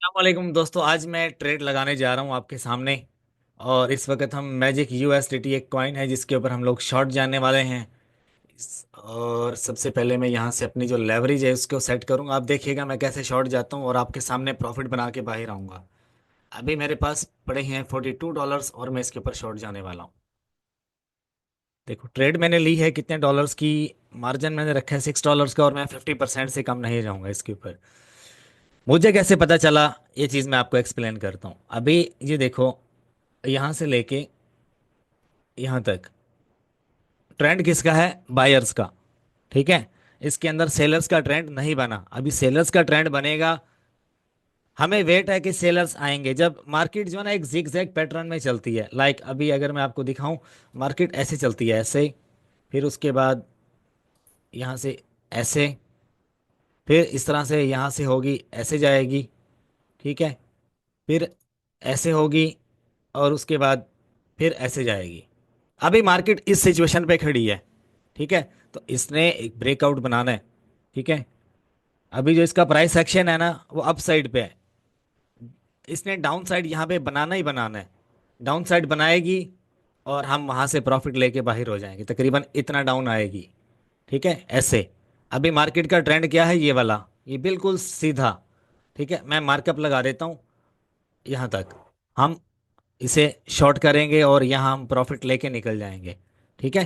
वालेकुम दोस्तों, आज मैं ट्रेड लगाने जा रहा हूँ आपके सामने। और इस वक्त हम मैजिक यूएसडीटी एक कॉइन है जिसके ऊपर हम लोग शॉर्ट जाने वाले हैं। और सबसे पहले मैं यहाँ से अपनी जो लेवरेज है उसको सेट करूँगा। आप देखिएगा मैं कैसे शॉर्ट जाता हूँ और आपके सामने प्रॉफिट बना के बाहर आऊँगा। अभी मेरे पास पड़े हैं $42 और मैं इसके ऊपर शॉर्ट जाने वाला हूँ। देखो, ट्रेड मैंने ली है कितने डॉलर्स की। मार्जिन मैंने रखा है $6 का और मैं 50% से कम नहीं जाऊँगा इसके ऊपर। मुझे कैसे पता चला, ये चीज़ मैं आपको एक्सप्लेन करता हूँ। अभी ये देखो, यहाँ से लेके यहाँ तक ट्रेंड किसका है? बायर्स का। ठीक है। इसके अंदर सेलर्स का ट्रेंड नहीं बना। अभी सेलर्स का ट्रेंड बनेगा। हमें वेट है कि सेलर्स आएंगे जब मार्केट जो है ना एक जिग जैग पैटर्न में चलती है। लाइक अभी अगर मैं आपको दिखाऊं, मार्केट ऐसे चलती है, ऐसे। फिर उसके बाद यहाँ से ऐसे। फिर इस तरह से यहाँ से होगी, ऐसे जाएगी। ठीक है। फिर ऐसे होगी और उसके बाद फिर ऐसे जाएगी। अभी मार्केट इस सिचुएशन पे खड़ी है। ठीक है। तो इसने एक ब्रेकआउट बनाना है। ठीक है। अभी जो इसका प्राइस एक्शन है ना वो अप साइड पे है। इसने डाउन साइड यहाँ पे बनाना ही बनाना है। डाउन साइड बनाएगी और हम वहां से प्रॉफिट लेके बाहर हो जाएंगे। तकरीबन इतना डाउन आएगी। ठीक है, ऐसे। अभी मार्केट का ट्रेंड क्या है? ये वाला, ये बिल्कुल सीधा। ठीक है, मैं मार्कअप लगा देता हूँ यहाँ तक। हम इसे शॉर्ट करेंगे और यहाँ हम प्रॉफिट लेके निकल जाएंगे। ठीक है।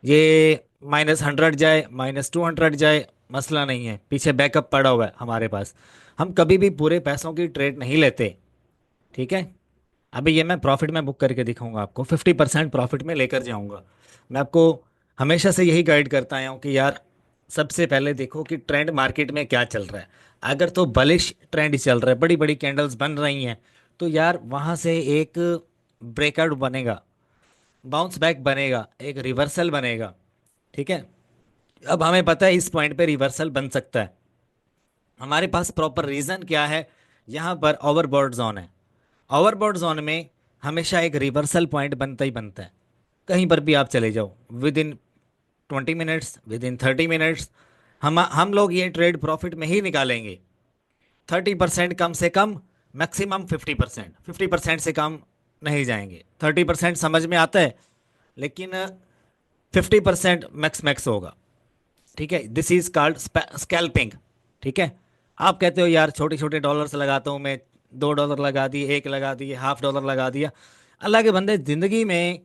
ये -100 जाए, -200 जाए, मसला नहीं है। पीछे बैकअप पड़ा हुआ है हमारे पास। हम कभी भी पूरे पैसों की ट्रेड नहीं लेते। ठीक है। अभी ये मैं प्रॉफिट में बुक करके दिखाऊंगा आपको, 50% प्रॉफिट में लेकर जाऊंगा। मैं आपको हमेशा से यही गाइड करता आया हूँ कि यार, सबसे पहले देखो कि ट्रेंड मार्केट में क्या चल रहा है। अगर तो बलिश ट्रेंड चल रहा है, बड़ी बड़ी कैंडल्स बन रही हैं, तो यार वहां से एक ब्रेकआउट बनेगा, बाउंस बैक बनेगा, एक रिवर्सल बनेगा। ठीक है। अब हमें पता है इस पॉइंट पे रिवर्सल बन सकता है। हमारे पास प्रॉपर रीजन क्या है? यहाँ पर ओवरबॉट जोन है। ओवरबॉट जोन में हमेशा एक रिवर्सल पॉइंट बनता ही बनता है। कहीं पर भी आप चले जाओ, with in 20 minutes, with in 30 minutes, हम लोग ये ट्रेड प्रॉफिट में ही निकालेंगे। 30% कम से कम, मैक्सिमम 50%। 50% से कम नहीं जाएंगे। 30% समझ में आता है, लेकिन 50% मैक्स मैक्स होगा। ठीक है, दिस इज कॉल्ड स्कैल्पिंग। ठीक है। आप कहते हो यार छोटे छोटे डॉलर्स लगाता हूँ मैं, $2 लगा दिए, एक लगा दिए, $0.5 लगा दिया। अल्लाह के बंदे, जिंदगी में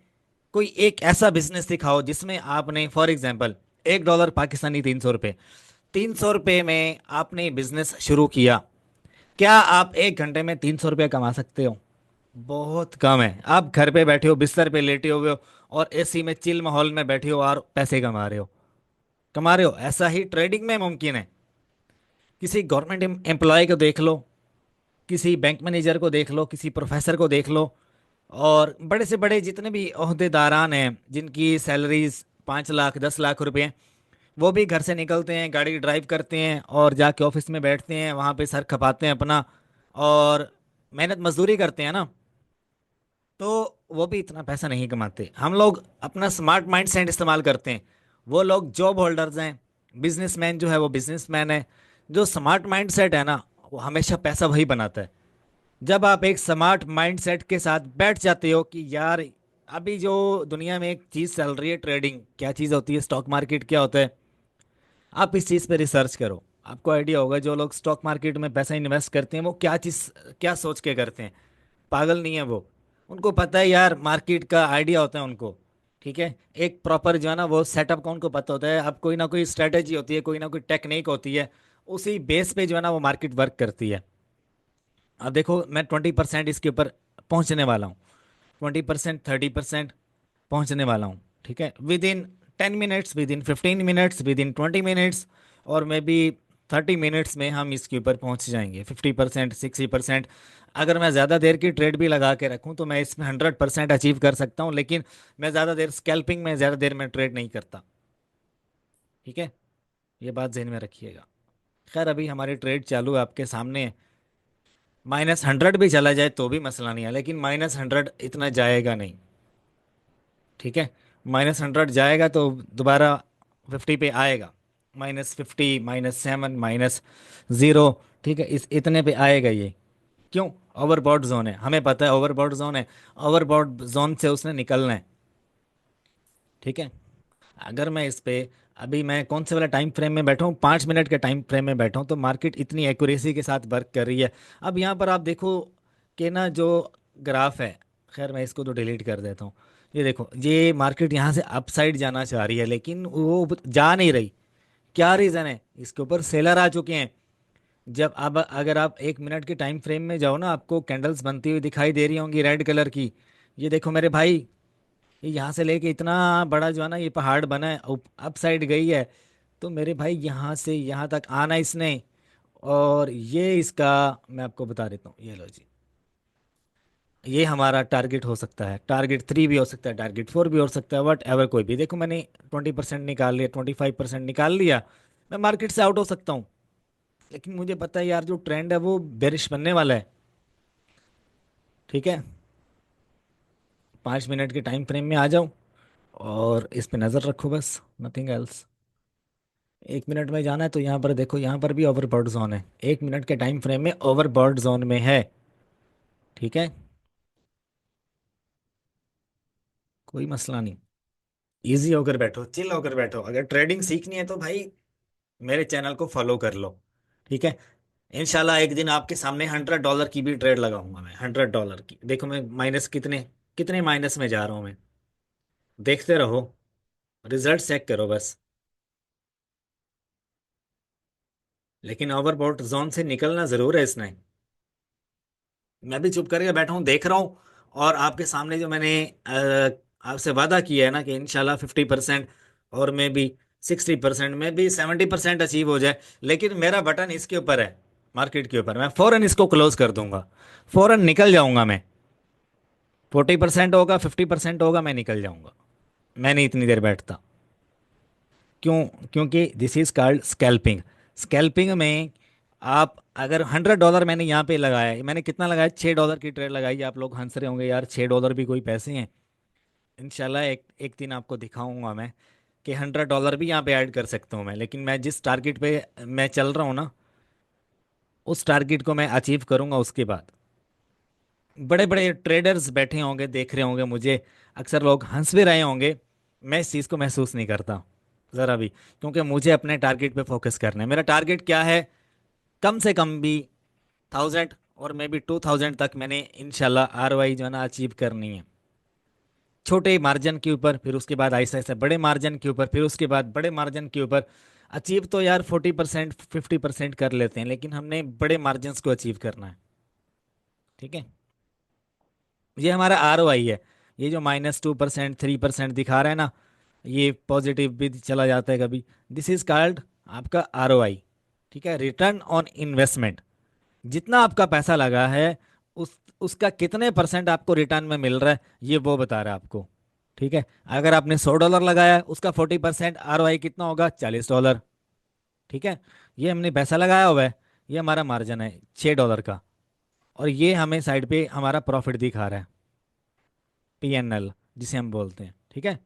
कोई एक ऐसा बिजनेस दिखाओ जिसमें आपने, फॉर एग्जांपल, $1 पाकिस्तानी, $300। $300 में आपने बिजनेस शुरू किया। क्या आप 1 घंटे में $300 कमा सकते हो? बहुत कम है। आप घर पे बैठे हो, बिस्तर पे लेटे हुए हो और एसी में चिल माहौल में बैठे हो और पैसे कमा रहे हो। ऐसा ही ट्रेडिंग में मुमकिन है। किसी गवर्नमेंट एम्प्लॉय को देख लो, किसी बैंक मैनेजर को देख लो, किसी प्रोफेसर को देख लो, और बड़े से बड़े जितने भी ओहदेदारान हैं जिनकी सैलरीज 5 लाख 10 लाख रुपए, वो भी घर से निकलते हैं, गाड़ी ड्राइव करते हैं और जाके ऑफिस में बैठते हैं, वहाँ पे सर खपाते हैं अपना और मेहनत मजदूरी करते हैं ना। तो वो भी इतना पैसा नहीं कमाते। हम लोग अपना स्मार्ट माइंड सेट इस्तेमाल करते हैं। वो लोग जॉब होल्डर्स हैं। बिजनेसमैन जो है वो बिजनेसमैन है। जो स्मार्ट माइंड सेट है ना, वो हमेशा पैसा वही बनाता है। जब आप एक स्मार्ट माइंड सेट के साथ बैठ जाते हो कि यार, अभी जो दुनिया में एक चीज़ चल रही है, ट्रेडिंग क्या चीज़ होती है, स्टॉक मार्केट क्या होता है, आप इस चीज़ पे रिसर्च करो। आपको आइडिया होगा जो लोग स्टॉक मार्केट में पैसा इन्वेस्ट करते हैं वो क्या चीज़, क्या सोच के करते हैं। पागल नहीं है वो। उनको पता है यार, मार्केट का आइडिया होता है उनको। ठीक है। एक प्रॉपर जो है ना वो सेटअप का उनको पता होता है। अब कोई ना कोई स्ट्रेटेजी होती है, कोई ना कोई टेक्निक होती है, उसी बेस पे जो है ना वो मार्केट वर्क करती है। अब देखो, मैं 20% इसके ऊपर पहुंचने वाला हूँ। 20%, 30% पहुंचने वाला हूँ। ठीक है। With in 10 minutes, with in 15 minutes, with in 20 minutes, और मे बी 30 मिनट्स में हम इसके ऊपर पहुंच जाएंगे। 50%, 60%। अगर मैं ज़्यादा देर की ट्रेड भी लगा के रखूं तो मैं इसमें 100% अचीव कर सकता हूं, लेकिन मैं ज़्यादा देर स्कैल्पिंग में, ज़्यादा देर में ट्रेड नहीं करता। ठीक है। ये बात जहन में रखिएगा। खैर, अभी हमारी ट्रेड चालू है आपके सामने है। -100 भी चला जाए तो भी मसला नहीं है, लेकिन -100 इतना जाएगा नहीं। ठीक है। -100 जाएगा तो दोबारा 50 पे आएगा। -50, -7, -0। ठीक है, इस इतने पे आएगा ये। क्यों? ओवरबॉट जोन है, हमें पता है ओवरबॉट जोन है। ओवरबॉट जोन से उसने निकलना है। ठीक है। अगर मैं इस पे, अभी मैं कौन से वाला टाइम फ्रेम में बैठा हूँ, 5 मिनट के टाइम फ्रेम में बैठा हूँ, तो मार्केट इतनी एक्यूरेसी के साथ वर्क कर रही है। अब यहाँ पर आप देखो कि ना जो ग्राफ है, खैर मैं इसको तो डिलीट कर देता हूँ। ये देखो, ये मार्केट यहाँ से अपसाइड जाना चाह रही है लेकिन वो जा नहीं रही। क्या रीज़न है? इसके ऊपर सेलर आ चुके हैं। जब अब अगर आप 1 मिनट के टाइम फ्रेम में जाओ ना, आपको कैंडल्स बनती हुई दिखाई दे रही होंगी रेड कलर की। ये देखो मेरे भाई, ये यहाँ से लेके इतना बड़ा जो है ना ये पहाड़ बना है, अप साइड गई है। तो मेरे भाई यहाँ से यहाँ तक आना इसने। और ये इसका, मैं आपको बता देता हूँ, ये लो जी। ये हमारा टारगेट हो सकता है, टारगेट 3 भी हो सकता है, टारगेट 4 भी हो सकता है, वट एवर कोई भी। देखो मैंने 20% निकाल लिया, 25% निकाल लिया। मैं मार्केट से आउट हो सकता हूँ। लेकिन मुझे पता है यार, जो ट्रेंड है वो बेरिश बनने वाला है। ठीक है। 5 मिनट के टाइम फ्रेम में आ जाओ और इस पे नज़र रखो, बस नथिंग एल्स। 1 मिनट में जाना है तो यहाँ पर देखो, यहाँ पर भी ओवरबॉट जोन है, 1 मिनट के टाइम फ्रेम में ओवरबॉट जोन में है। ठीक है। कोई मसला नहीं। इजी होकर बैठो, चिल होकर बैठो। अगर ट्रेडिंग सीखनी है तो भाई मेरे चैनल को फॉलो कर लो। ठीक है। इंशाल्लाह एक दिन आपके सामने $100 की भी ट्रेड लगाऊंगा मैं, $100 की। देखो मैं माइनस कितने कितने माइनस में जा रहा हूँ मैं। देखते रहो, रिजल्ट चेक करो बस। लेकिन ओवरबॉट जोन से निकलना जरूर है इसने। मैं भी चुप करके बैठा हूँ, देख रहा हूँ। और आपके सामने जो मैंने आपसे वादा किया है ना कि इंशाल्लाह 50%, और मे बी 60%, में भी 70% अचीव हो जाए। लेकिन मेरा बटन इसके ऊपर है, मार्केट के ऊपर। मैं फौरन इसको क्लोज कर दूंगा, फौरन निकल जाऊंगा मैं। 40% होगा, 50% होगा, मैं निकल जाऊंगा। मैं नहीं इतनी देर बैठता। क्यों? क्योंकि this is called scalping. Scalping में आप अगर $100 मैंने यहाँ पे लगाया है, मैंने कितना लगाया, $6 की ट्रेड लगाई है। आप लोग हंस रहे होंगे यार, $6 भी कोई पैसे हैं। इंशाल्लाह एक एक दिन आपको दिखाऊंगा मैं कि $100 भी यहाँ पे ऐड कर सकता हूँ मैं। लेकिन मैं जिस टारगेट पे मैं चल रहा हूँ ना, उस टारगेट को मैं अचीव करूंगा। उसके बाद बड़े बड़े ट्रेडर्स बैठे होंगे, देख रहे होंगे मुझे, अक्सर लोग हंस भी रहे होंगे। मैं इस चीज़ को महसूस नहीं करता ज़रा भी, क्योंकि मुझे अपने टारगेट पे फोकस करना है। मेरा टारगेट क्या है? कम से कम भी 1000 और मे बी 2000 तक मैंने इंशाल्लाह ROI जो है ना अचीव करनी है। छोटे मार्जिन के ऊपर, फिर उसके बाद ऐसे ऐसे बड़े मार्जिन के ऊपर, फिर उसके बाद बड़े मार्जिन के ऊपर। अचीव तो यार 40% 50% कर लेते हैं, लेकिन हमने बड़े मार्जिन को अचीव करना है। ठीक है। ये हमारा ROI है। ये जो -2% 3% दिखा रहा है ना, ये पॉजिटिव भी चला जाता है कभी। दिस इज कॉल्ड आपका ROI। ठीक है, रिटर्न ऑन इन्वेस्टमेंट। जितना आपका पैसा लगा है, उस उसका कितने परसेंट आपको रिटर्न में मिल रहा है, ये वो बता रहा है आपको। ठीक है। अगर आपने $100 लगाया है, उसका 40% ROI कितना होगा, $40। ठीक है। ये हमने पैसा लगाया हुआ है, ये हमारा मार्जिन है $6 का। और ये हमें साइड पे हमारा प्रॉफिट दिखा रहा है, PNL जिसे हम बोलते हैं। ठीक है।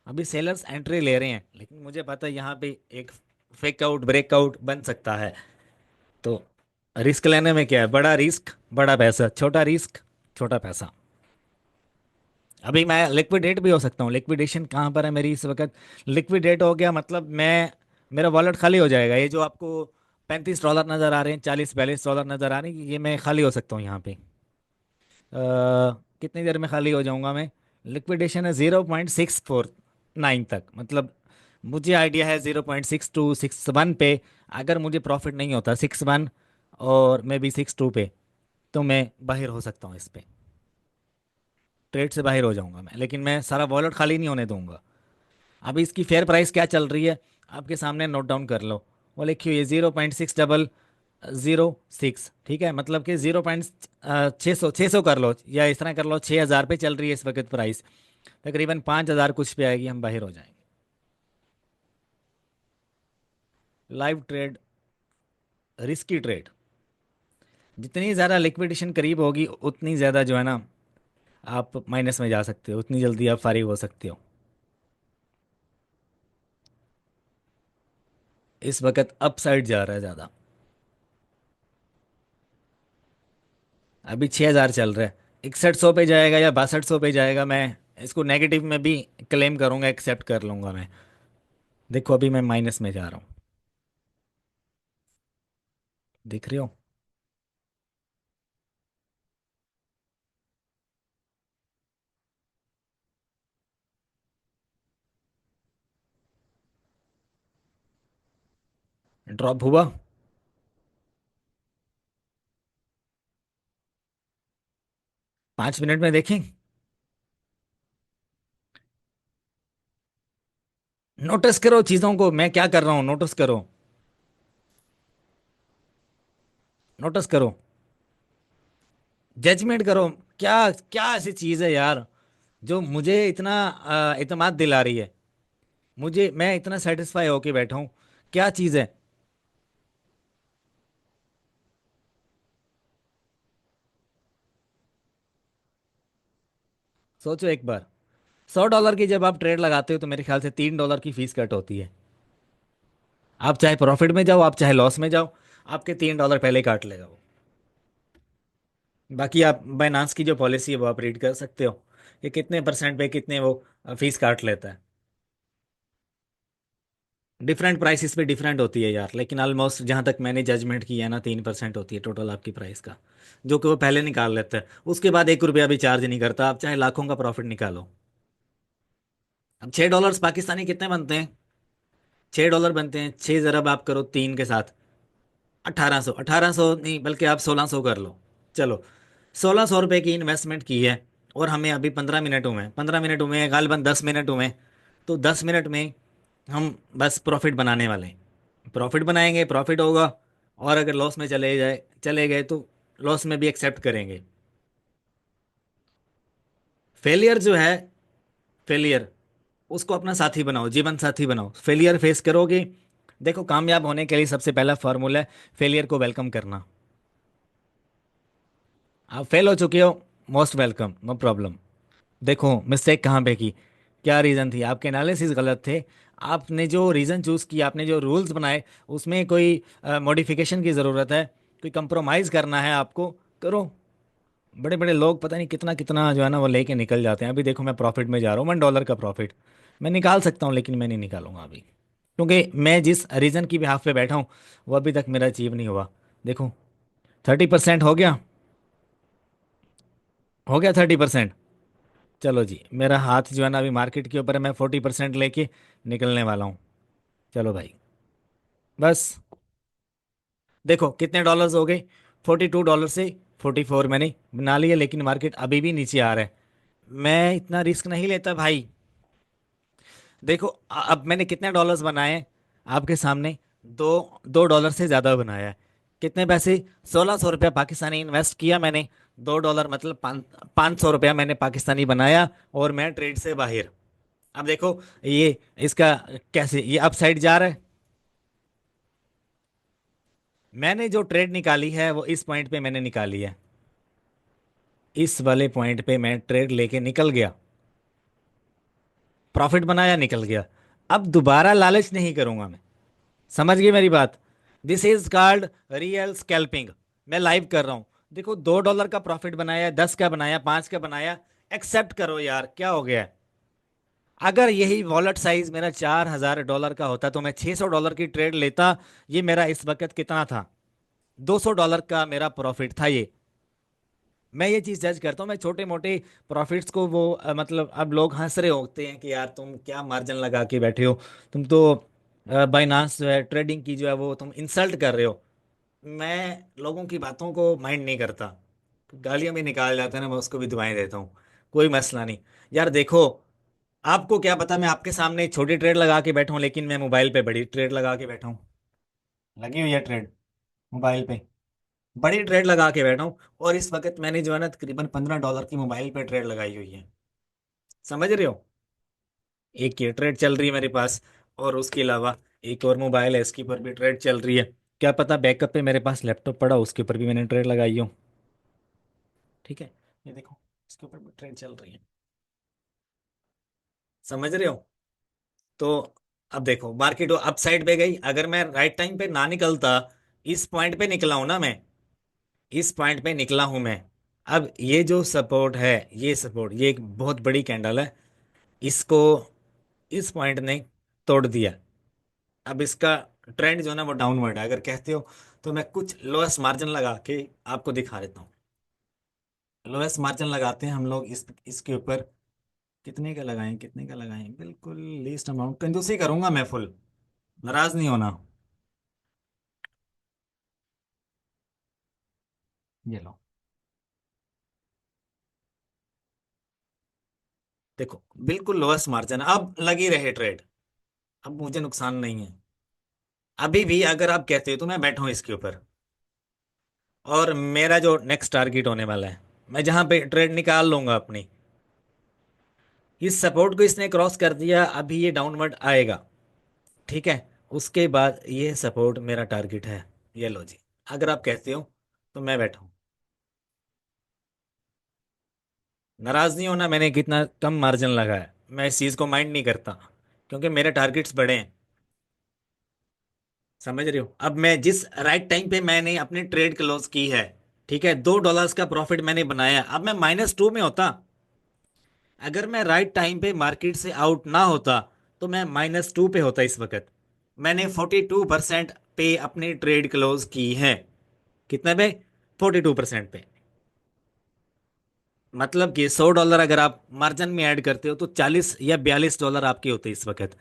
अभी सेलर्स एंट्री ले रहे हैं, लेकिन मुझे पता है यहाँ पे एक फेक आउट ब्रेकआउट बन सकता है। तो रिस्क लेने में क्या है, बड़ा रिस्क बड़ा पैसा, छोटा रिस्क छोटा पैसा। अभी मैं लिक्विडेट भी हो सकता हूँ। लिक्विडेशन कहाँ पर है मेरी इस वक्त? लिक्विडेट हो गया मतलब मैं, मेरा वॉलेट खाली हो जाएगा। ये जो आपको $35 नज़र आ रहे हैं, 40 42 डॉलर नज़र आ रहे हैं, ये मैं खाली हो सकता हूँ यहाँ पे। कितनी देर में खाली हो जाऊंगा मैं? लिक्विडेशन है 0.649 तक, मतलब मुझे आइडिया है 0.6261 पे। अगर मुझे प्रॉफिट नहीं होता 61 और मे बी 62 पे, तो मैं बाहर हो सकता हूँ इस पे। ट्रेड से बाहर हो जाऊंगा मैं, लेकिन मैं सारा वॉलेट खाली नहीं होने दूंगा। अभी इसकी फेयर प्राइस क्या चल रही है आपके सामने, नोट डाउन कर लो। वो लिखी हुई है 0.6006। ठीक है, मतलब कि 0.600 कर लो, या इस तरह कर लो, 6000 पे चल रही है इस वक्त प्राइस। तकरीबन 5000 कुछ पे आएगी, हम बाहर हो जाएंगे। Live trade, risky trade. जितनी ज़्यादा लिक्विडेशन करीब होगी, उतनी ज़्यादा जो है ना आप माइनस में जा सकते हो, उतनी जल्दी आप फारिग हो सकते हो। इस वक्त अप साइड जा रहा है ज़्यादा। अभी 6,000 चल रहा है। 6100 पे जाएगा या 6200 पे जाएगा, मैं इसको नेगेटिव में भी क्लेम करूंगा, एक्सेप्ट कर लूंगा मैं। देखो अभी मैं माइनस में जा रहा हूँ। दिख रही हो? ड्रॉप हुआ। 5 मिनट में देखें। नोटिस करो चीज़ों को, मैं क्या कर रहा हूँ, नोटिस करो। नोटिस करो। जजमेंट करो। क्या क्या ऐसी चीज़ है यार जो मुझे इतना इत्मीनान दिला रही है? मुझे, मैं इतना सेटिस्फाई होके बैठा हूँ। क्या चीज़ है? सोचो एक बार। $100 की जब आप ट्रेड लगाते हो तो मेरे ख्याल से $3 की फीस कट होती है। आप चाहे प्रॉफिट में जाओ, आप चाहे लॉस में जाओ, आपके $3 पहले काट लेगा वो। बाकी आप बाइनांस की जो पॉलिसी है वो आप रीड कर सकते हो कि कितने परसेंट पे कितने वो फीस काट लेता है। डिफरेंट प्राइसेस पे डिफरेंट होती है यार, लेकिन ऑलमोस्ट जहां तक मैंने जजमेंट किया है ना, 3% होती है टोटल आपकी प्राइस का, जो कि वो पहले निकाल लेता है। उसके बाद ₹1 भी चार्ज नहीं करता, आप चाहे लाखों का प्रॉफिट निकालो। अब $6 पाकिस्तानी कितने बनते हैं? $6 बनते हैं, 6 ज़रब आप करो 3 के साथ। 1800, 1800 नहीं बल्कि आप 1600 कर लो। चलो, ₹1,600 की इन्वेस्टमेंट की है, और हमें अभी 15 मिनट हुए हैं, 15 मिनट हुए हैं, गालबन 10 मिनट हुए हैं। तो 10 मिनट में हम बस प्रॉफिट बनाने वाले हैं। प्रॉफिट बनाएंगे, प्रॉफिट होगा। और अगर लॉस में चले गए तो लॉस में भी एक्सेप्ट करेंगे। फेलियर जो है, फेलियर, उसको अपना साथी बनाओ, जीवन साथी बनाओ। फेलियर फेस करोगे। देखो, कामयाब होने के लिए सबसे पहला फॉर्मूला है फेलियर को वेलकम करना। आप फेल हो चुके हो, मोस्ट वेलकम, नो प्रॉब्लम। देखो मिस्टेक कहाँ पे की, क्या रीज़न थी, आपके एनालिसिस गलत थे। आपने जो रीज़न चूज़ किया, आपने जो रूल्स बनाए, उसमें कोई मॉडिफिकेशन की ज़रूरत है, कोई कंप्रोमाइज़ करना है आपको, करो। बड़े बड़े लोग पता नहीं कितना कितना जो है ना वो लेके निकल जाते हैं। अभी देखो मैं प्रॉफिट में जा रहा हूँ, $1 का प्रॉफिट मैं निकाल सकता हूँ, लेकिन मैं नहीं निकालूंगा अभी, क्योंकि मैं जिस रीज़न की भी हाफ पे बैठा हूँ वो अभी तक मेरा अचीव नहीं हुआ। देखो, 30% हो गया। हो गया 30%। चलो जी, मेरा हाथ जो है ना अभी मार्केट के ऊपर है, मैं 40% लेके निकलने वाला हूँ। चलो भाई, बस। देखो कितने डॉलर्स हो गए, $42 से 44 मैंने बना लिया, लेकिन मार्केट अभी भी नीचे आ रहा है। मैं इतना रिस्क नहीं लेता भाई। देखो अब मैंने कितने डॉलर्स बनाए हैं आपके सामने? दो, $2 से ज़्यादा बनाया है। कितने पैसे? ₹1,600 पाकिस्तानी इन्वेस्ट किया मैंने। $2 मतलब ₹500 मैंने पाकिस्तानी बनाया, और मैं ट्रेड से बाहर। अब देखो ये, इसका कैसे ये अपसाइड जा रहा है। मैंने जो ट्रेड निकाली है वो इस पॉइंट पे मैंने निकाली है। इस वाले पॉइंट पे मैं ट्रेड लेके निकल गया, प्रॉफिट बनाया, निकल गया। अब दोबारा लालच नहीं करूंगा मैं। समझ गए मेरी बात? This is called real scalping. मैं लाइव कर रहा हूं। देखो, $2 का प्रॉफिट बनाया, 10 का बनाया, 5 का बनाया। एक्सेप्ट करो यार, क्या हो गया है? अगर यही वॉलेट साइज मेरा $4,000 का होता तो मैं $600 की ट्रेड लेता। ये मेरा इस वक्त कितना था? $200 का मेरा प्रॉफिट था ये। मैं ये चीज जज करता हूँ, मैं छोटे मोटे प्रॉफिट्स को वो मतलब अब लोग हंस रहे होते हैं कि यार तुम क्या मार्जिन लगा के बैठे हो, तुम तो बाइनांस जो है, ट्रेडिंग की जो है वो तुम इंसल्ट कर रहे हो। मैं लोगों की बातों को माइंड नहीं करता। गालियां भी निकाल जाते हैं ना, मैं उसको भी दुआएं देता हूँ। कोई मसला नहीं। यार देखो, आपको क्या पता, मैं आपके सामने एक छोटी ट्रेड लगा के बैठा हूँ, लेकिन मैं मोबाइल पे बड़ी ट्रेड लगा के बैठा हूँ। लगी हुई है ट्रेड मोबाइल पे, बड़ी ट्रेड लगा के बैठा हूँ। और इस वक्त मैंने जो है ना तकरीबन $15 की मोबाइल पे ट्रेड लगाई हुई है। समझ रहे हो? एक ये ट्रेड चल रही है मेरे पास, और उसके अलावा एक और मोबाइल है, इसके ऊपर भी ट्रेड चल रही है। क्या पता बैकअप पे मेरे पास लैपटॉप पड़ा हो, उसके ऊपर भी मैंने ट्रेड लगाई हो। ठीक है, ये देखो, इसके ऊपर भी ट्रेड चल रही है। समझ रहे हो? तो अब देखो मार्केट अप साइड पे गई, अगर मैं राइट टाइम पे ना निकलता, इस पॉइंट पे निकला हूं ना मैं, इस पॉइंट पे निकला हूं मैं। अब ये जो सपोर्ट है, ये सपोर्ट, ये एक बहुत बड़ी कैंडल है, इसको इस पॉइंट ने तोड़ दिया। अब इसका ट्रेंड जो है ना वो डाउनवर्ड है, अगर कहते हो तो मैं कुछ लोएस्ट मार्जिन लगा के आपको दिखा देता हूँ। लोएस्ट मार्जिन लगाते हैं हम लोग इसके ऊपर। कितने का लगाएं, कितने का लगाएं, बिल्कुल लीस्ट अमाउंट कंजूसी करूंगा मैं फुल, नाराज नहीं होना। ये लो, देखो बिल्कुल लोएस्ट मार्जिन, अब लगी रहे ट्रेड, अब मुझे नुकसान नहीं है। अभी भी अगर आप कहते हो तो मैं बैठा हूं इसके ऊपर, और मेरा जो नेक्स्ट टारगेट होने वाला है, मैं जहां पे ट्रेड निकाल लूंगा अपनी, इस सपोर्ट को इसने क्रॉस कर दिया, अभी ये डाउनवर्ड आएगा। ठीक है, उसके बाद ये सपोर्ट मेरा टारगेट है। ये लो जी, अगर आप कहते हो तो मैं बैठा हूं। नाराज नहीं होना, मैंने कितना कम मार्जिन लगाया, मैं इस चीज को माइंड नहीं करता, क्योंकि मेरे टारगेट्स बड़े हैं। समझ रहे हो, अब मैं जिस राइट टाइम पे मैंने अपनी ट्रेड क्लोज की है, ठीक है, $2 का प्रॉफिट मैंने बनाया, अब मैं -2 में होता, अगर मैं राइट टाइम पे मार्केट से आउट ना होता तो मैं -2 पे होता इस वक्त। मैंने 42% पे अपनी ट्रेड क्लोज की है। कितने पे? 42% पे। मतलब कि $100 अगर आप मार्जिन में ऐड करते हो तो $40 या $42 आपके होते इस वक्त।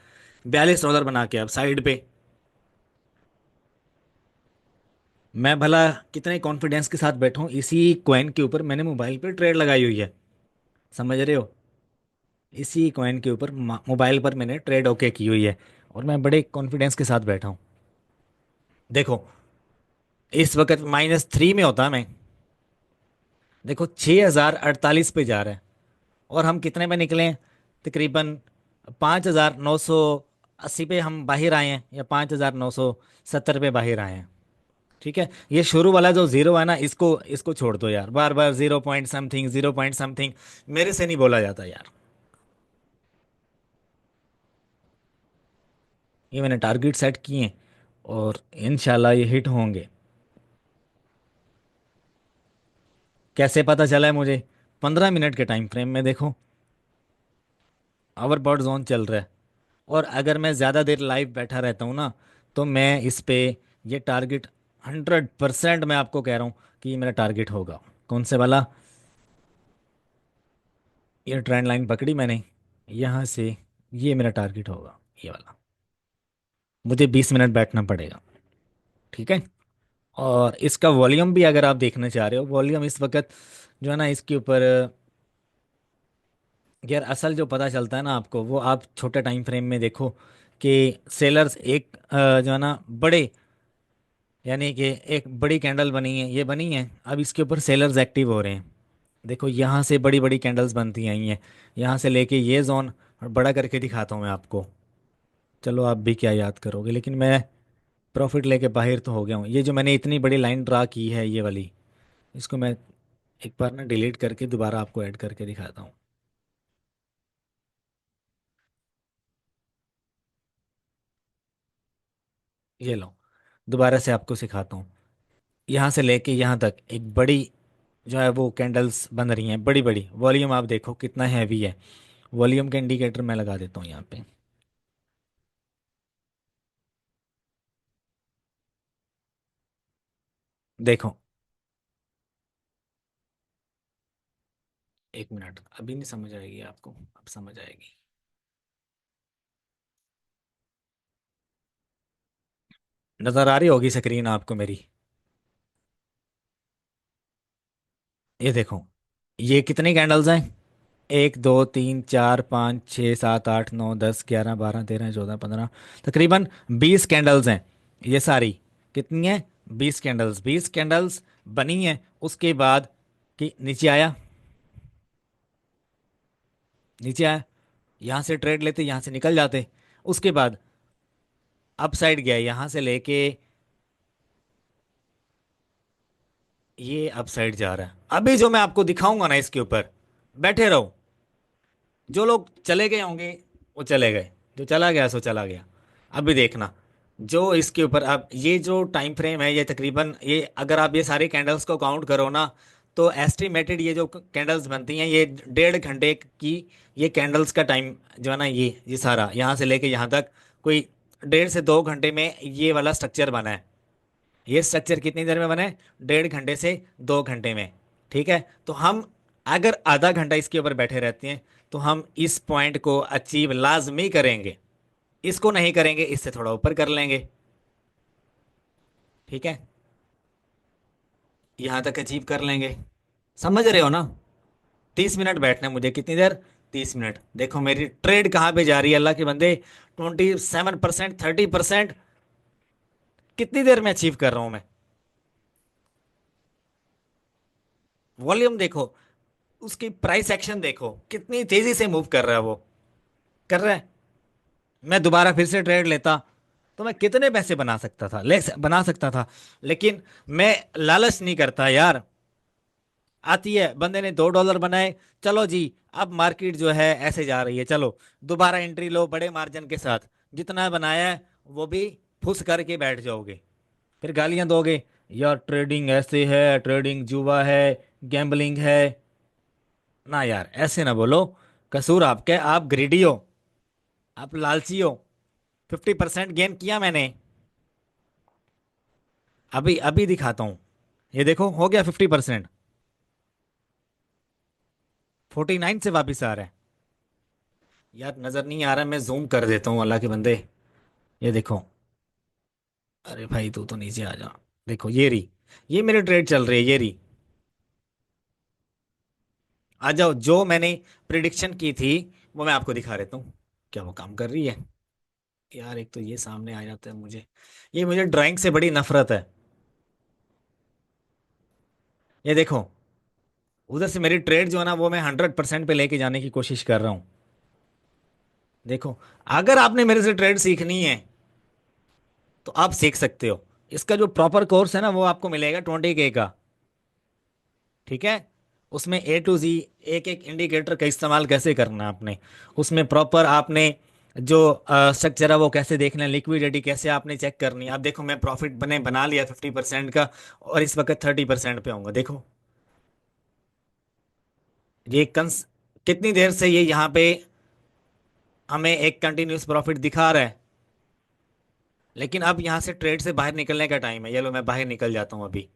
$42 बना के आप साइड पे। मैं भला कितने कॉन्फिडेंस के साथ बैठा हूँ, इसी कॉइन के ऊपर मैंने मोबाइल पे ट्रेड लगाई हुई है। समझ रहे हो, इसी कॉइन के ऊपर मोबाइल पर मैंने ट्रेड ओके की हुई है, और मैं बड़े कॉन्फिडेंस के साथ बैठा हूँ। देखो इस वक्त -3 में होता मैं, देखो 6048 पे जा रहा है, और हम कितने पे निकले हैं? तकरीबन 5980 पे हम बाहर आए हैं, या 5970 पे बाहर आए हैं। ठीक है, ये शुरू वाला जो जीरो है ना, इसको इसको छोड़ दो यार, बार बार 0 पॉइंट समथिंग, 0 पॉइंट समथिंग मेरे से नहीं बोला जाता यार। ये मैंने टारगेट सेट किए हैं, और इंशाल्लाह ये हिट होंगे। कैसे पता चला है मुझे? 15 मिनट के टाइम फ्रेम में देखो, ओवरबॉट जोन चल रहा है। और अगर मैं ज़्यादा देर लाइव बैठा रहता हूँ ना, तो मैं इस पे, ये टारगेट 100% मैं आपको कह रहा हूँ कि ये मेरा टारगेट होगा। कौन से वाला? ये ट्रेंड लाइन पकड़ी मैंने यहाँ से, ये मेरा टारगेट होगा, ये वाला। मुझे 20 मिनट बैठना पड़ेगा। ठीक है, और इसका वॉल्यूम भी अगर आप देखना चाह रहे हो, वॉल्यूम इस वक्त जो है ना इसके ऊपर, यार असल जो पता चलता है ना आपको, वो आप छोटे टाइम फ्रेम में देखो कि सेलर्स एक जो है ना बड़े, यानी कि एक बड़ी कैंडल बनी है, ये बनी है, अब इसके ऊपर सेलर्स एक्टिव हो रहे हैं। देखो यहाँ से बड़ी बड़ी कैंडल्स बनती आई हैं, यहाँ से लेके ये जोन, और बड़ा करके दिखाता हूँ मैं आपको। चलो आप भी क्या याद करोगे, लेकिन मैं प्रॉफिट लेके बाहर तो हो गया हूँ। ये जो मैंने इतनी बड़ी लाइन ड्रा की है, ये वाली, इसको मैं एक बार ना डिलीट करके दोबारा आपको ऐड करके दिखाता हूँ। ये लो, दोबारा से आपको सिखाता हूँ। यहाँ से लेके यहाँ तक एक बड़ी जो है वो कैंडल्स बन रही हैं, बड़ी बड़ी। वॉल्यूम आप देखो कितना हैवी है। वॉल्यूम का इंडिकेटर मैं लगा देता हूँ यहाँ पे। देखो, 1 मिनट, अभी नहीं समझ आएगी आपको, अब समझ आएगी। नजर आ रही होगी स्क्रीन आपको मेरी? ये देखो, ये कितनी कैंडल्स हैं? 1 2 3 4 5 6 7 8 9 10 11 12 13 14 15, तकरीबन 20 कैंडल्स हैं ये सारी। कितनी है? 20 कैंडल्स, 20 कैंडल्स बनी हैं। उसके बाद कि नीचे आया, नीचे आया, यहाँ से ट्रेड लेते, यहाँ से निकल जाते। उसके बाद अप साइड गया, यहाँ से लेके ये अप साइड जा रहा है। अभी जो मैं आपको दिखाऊंगा ना इसके ऊपर, बैठे रहो। जो लोग चले गए होंगे वो चले गए, जो चला गया सो चला गया। अभी देखना, जो इसके ऊपर अब ये जो टाइम फ्रेम है, ये तकरीबन, ये अगर आप ये सारे कैंडल्स को काउंट करो ना, तो एस्टिमेटेड ये जो कैंडल्स बनती हैं, ये 1.5 घंटे की, ये कैंडल्स का टाइम जो है ना, ये सारा यहाँ से लेके यहाँ तक, कोई 1.5 से 2 घंटे में ये वाला स्ट्रक्चर बना है। ये स्ट्रक्चर कितनी देर में बना है? 1.5 घंटे से 2 घंटे में। ठीक है, तो हम अगर आधा घंटा इसके ऊपर बैठे रहते हैं, तो हम इस पॉइंट को अचीव लाजमी करेंगे। इसको नहीं करेंगे, इससे थोड़ा ऊपर कर लेंगे। ठीक है, यहां तक अचीव कर लेंगे। समझ रहे हो ना? 30 मिनट बैठना है मुझे, कितनी देर? 30 मिनट। देखो मेरी ट्रेड कहाँ पे जा रही है अल्लाह के बंदे, 27%, 30%। कितनी देर में अचीव कर रहा हूं मैं? वॉल्यूम देखो, उसकी प्राइस एक्शन देखो, कितनी तेजी से मूव कर रहा है वो। कर रहा है। मैं दोबारा फिर से ट्रेड लेता, तो मैं कितने पैसे बना सकता था, बना सकता था। लेकिन मैं लालच नहीं करता यार। आती है, बंदे ने $2 बनाए, चलो जी, अब मार्केट जो है ऐसे जा रही है, चलो दोबारा एंट्री लो बड़े मार्जिन के साथ। जितना बनाया है वो भी फुस करके बैठ जाओगे। फिर गालियां दोगे, यार ट्रेडिंग ऐसे है, ट्रेडिंग जुआ है, गैम्बलिंग है। ना यार, ऐसे ना बोलो। कसूर आपका है, आप ग्रीडी हो, आप लालची हो। 50% गेन किया मैंने। अभी अभी दिखाता हूँ। ये देखो, हो गया 50%। 49 से वापिस आ रहा है। यार नजर नहीं आ रहा, मैं जूम कर देता हूँ अल्लाह के बंदे। ये देखो। अरे भाई तू तो नीचे आ जा। देखो ये रही, ये मेरी ट्रेड चल रही है, ये रही। आ जाओ, जो मैंने प्रिडिक्शन की थी वो मैं आपको दिखा देता हूँ, क्या वो काम कर रही है। यार एक तो ये सामने आ जाता है मुझे, ये मुझे ड्राइंग से बड़ी नफरत है। ये देखो, उधर से मेरी ट्रेड जो है ना, वो मैं 100% पे लेके जाने की कोशिश कर रहा हूँ। देखो, अगर आपने मेरे से ट्रेड सीखनी है तो आप सीख सकते हो। इसका जो प्रॉपर कोर्स है ना, वो आपको मिलेगा 20K का। ठीक है, उसमें A to Z, एक एक इंडिकेटर का इस्तेमाल कैसे करना है आपने, उसमें प्रॉपर आपने जो स्ट्रक्चर है वो कैसे देखना है, लिक्विडिटी कैसे आपने चेक करनी है। अब देखो, मैं प्रॉफिट बना लिया 50% का, और इस वक्त 30% पे आऊंगा। देखो ये कंस कितनी देर से ये यहाँ पे हमें एक कंटिन्यूस प्रॉफिट दिखा रहा है। लेकिन अब यहाँ से ट्रेड से बाहर निकलने का टाइम है। ये लो, मैं बाहर निकल जाता हूँ अभी।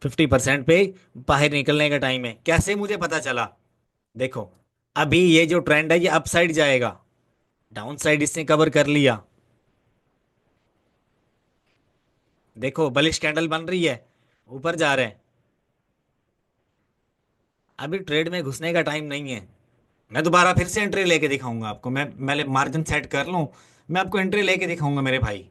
50% पे बाहर निकलने का टाइम है। कैसे मुझे पता चला? देखो, अभी ये जो ट्रेंड है ये अपसाइड जाएगा, डाउन साइड इसने कवर कर लिया। देखो बलिश कैंडल बन रही है, ऊपर जा रहे हैं। अभी ट्रेड में घुसने का टाइम नहीं है। मैं दोबारा फिर से एंट्री लेके दिखाऊंगा आपको। मैं मार्जिन सेट कर लूं, मैं आपको एंट्री लेके दिखाऊंगा मेरे भाई।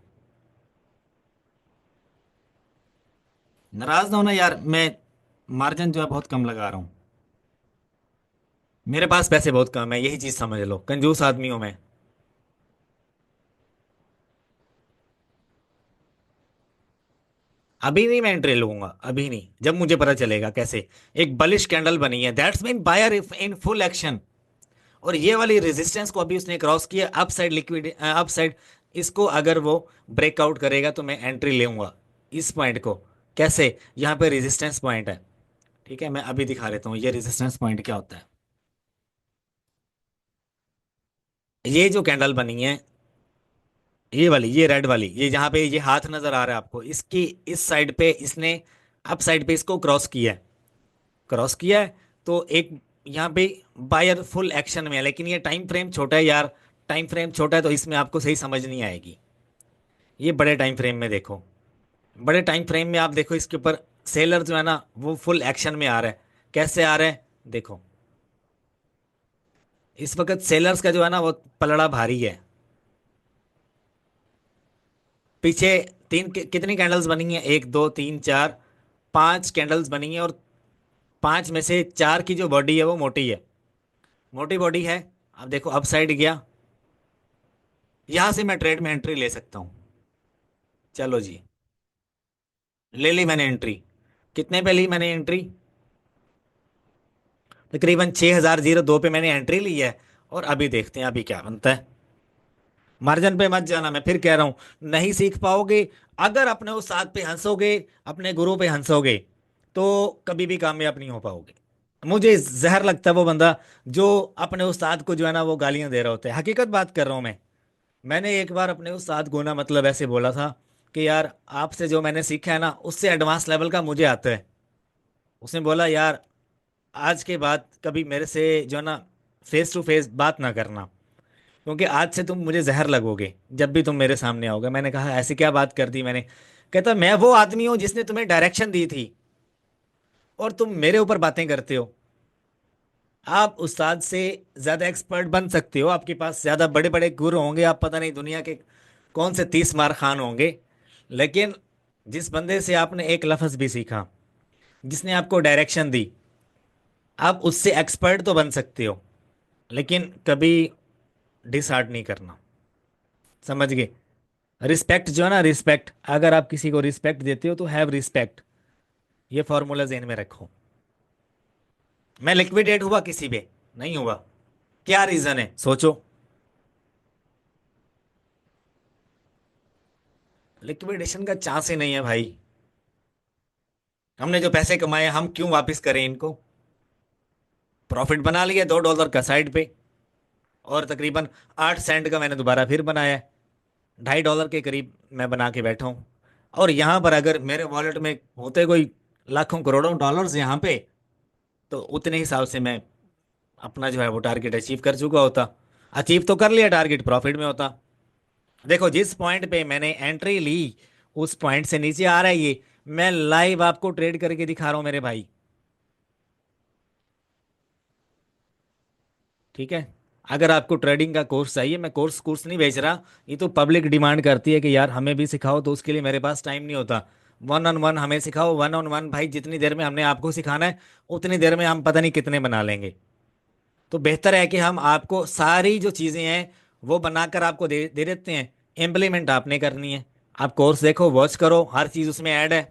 नाराज ना होना यार, मैं मार्जिन जो है बहुत कम लगा रहा हूँ। मेरे पास पैसे बहुत कम है, यही चीज समझ लो, कंजूस आदमी हूं मैं। अभी नहीं मैं एंट्री लूंगा, अभी नहीं, जब मुझे पता चलेगा कैसे। एक बलिश कैंडल बनी है, that's mean buyer in full action. और ये वाली रेजिस्टेंस को अभी उसने क्रॉस किया, upside liquid, upside. इसको अगर वो ब्रेकआउट करेगा तो मैं एंट्री लूंगा इस पॉइंट को। कैसे? यहाँ पे रेजिस्टेंस पॉइंट है। ठीक है, मैं अभी दिखा देता हूँ ये रेजिस्टेंस पॉइंट क्या होता है। ये जो कैंडल बनी है, ये वाली, ये रेड वाली, ये जहाँ पे ये हाथ नजर आ रहा है आपको, इसकी इस साइड पे इसने अप साइड पे इसको क्रॉस किया है। क्रॉस किया है, तो एक यहाँ पे बायर फुल एक्शन में है। लेकिन ये टाइम फ्रेम छोटा है यार, टाइम फ्रेम छोटा है, तो इसमें आपको सही समझ नहीं आएगी। ये बड़े टाइम फ्रेम में देखो, बड़े टाइम फ्रेम में आप देखो, इसके ऊपर सेलर जो है ना वो फुल एक्शन में आ रहा है। कैसे आ रहा है? देखो, इस वक्त सेलर्स का जो है ना वो पलड़ा भारी है। पीछे कितनी कैंडल्स बनी है? 1 2 3 4, 5 कैंडल्स बनी है, और 5 में से 4 की जो बॉडी है वो मोटी है, मोटी बॉडी है। अब देखो, अप साइड गया, यहां से मैं ट्रेड में एंट्री ले सकता हूं। चलो जी, ले ली मैंने एंट्री। कितने पे ली मैंने एंट्री? तकरीबन 6002 पे मैंने एंट्री ली है। और अभी देखते हैं अभी क्या बनता है। मार्जिन पे मत जाना, मैं फिर कह रहा हूं, नहीं सीख पाओगे। अगर अपने उस्ताद पे हंसोगे, अपने गुरु पे हंसोगे, तो कभी भी कामयाब नहीं हो पाओगे। मुझे जहर लगता है वो बंदा जो अपने उस्ताद को जो है ना वो गालियां दे रहा होता है। हकीकत बात कर रहा हूं मैं। मैंने एक बार अपने उस्ताद को ना मतलब ऐसे बोला था कि यार आपसे जो मैंने सीखा है ना उससे एडवांस लेवल का मुझे आता है। उसने बोला यार आज के बाद कभी मेरे से जो है ना फेस टू फेस बात ना करना, क्योंकि आज से तुम मुझे जहर लगोगे जब भी तुम मेरे सामने आओगे। मैंने कहा ऐसी क्या बात कर दी मैंने? कहता मैं वो आदमी हूं जिसने तुम्हें डायरेक्शन दी थी और तुम मेरे ऊपर बातें करते हो। आप उस्ताद से ज्यादा एक्सपर्ट बन सकते हो, आपके पास ज्यादा बड़े बड़े गुरु होंगे, आप पता नहीं दुनिया के कौन से 30 मार खान होंगे, लेकिन जिस बंदे से आपने एक लफ्ज भी सीखा, जिसने आपको डायरेक्शन दी, आप उससे एक्सपर्ट तो बन सकते हो, लेकिन कभी डिसहार्ट नहीं करना। समझ गए? रिस्पेक्ट जो है ना, रिस्पेक्ट, अगर आप किसी को रिस्पेक्ट देते हो तो हैव रिस्पेक्ट, ये फॉर्मूला ज़हन में रखो। मैं लिक्विडेट हुआ किसी पे नहीं हुआ। क्या रीजन है सोचो। लिक्विडेशन का चांस ही नहीं है भाई। हमने जो पैसे कमाए हम क्यों वापस करें इनको? प्रॉफिट बना लिया $2 का साइड पे, और तकरीबन 8 सेंट का मैंने दोबारा फिर बनाया है। $2.5 के करीब मैं बना के बैठा हूँ। और यहाँ पर अगर मेरे वॉलेट में होते कोई लाखों करोड़ों डॉलर्स यहाँ पे, तो उतने हिसाब से मैं अपना जो है वो टारगेट अचीव कर चुका होता। अचीव तो कर लिया टारगेट, प्रॉफिट में होता। देखो जिस पॉइंट पे मैंने एंट्री ली उस पॉइंट से नीचे आ रहा है ये। मैं लाइव आपको ट्रेड करके दिखा रहा हूं मेरे भाई। ठीक है? अगर आपको ट्रेडिंग का कोर्स चाहिए, मैं कोर्स कोर्स नहीं बेच रहा। ये तो पब्लिक डिमांड करती है कि यार हमें भी सिखाओ, तो उसके लिए मेरे पास टाइम नहीं होता। वन ऑन वन हमें सिखाओ, वन ऑन वन भाई, जितनी देर में हमने आपको सिखाना है उतनी देर में हम पता नहीं कितने बना लेंगे। तो बेहतर है कि हम आपको सारी जो चीज़ें हैं वो बनाकर आपको दे दे देते हैं। इम्प्लीमेंट आपने करनी है। आप कोर्स देखो, वॉच करो, हर चीज़ उसमें ऐड है।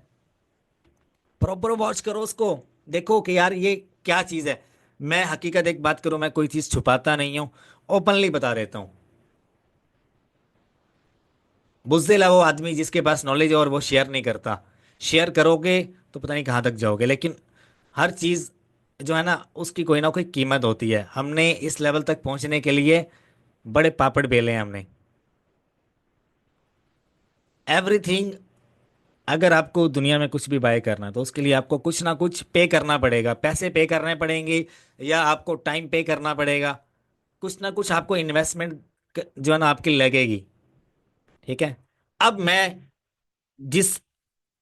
प्रॉपर वॉच करो उसको, देखो कि यार ये क्या चीज़ है। मैं हकीकत एक बात करूं, मैं कोई चीज़ छुपाता नहीं हूं, ओपनली बता देता हूं। बुज़दिल है वो आदमी जिसके पास नॉलेज है और वो शेयर नहीं करता। शेयर करोगे तो पता नहीं कहाँ तक जाओगे, लेकिन हर चीज़ जो है ना उसकी कोई ना कोई कीमत होती है। हमने इस लेवल तक पहुंचने के लिए बड़े पापड़ बेले हैं हमने। एवरीथिंग, अगर आपको दुनिया में कुछ भी बाय करना है तो उसके लिए आपको कुछ ना कुछ पे करना पड़ेगा, पैसे पे करने पड़ेंगे, या आपको टाइम पे करना पड़ेगा। कुछ ना कुछ आपको इन्वेस्टमेंट जो है ना आपकी लगेगी। ठीक है? अब मैं जिस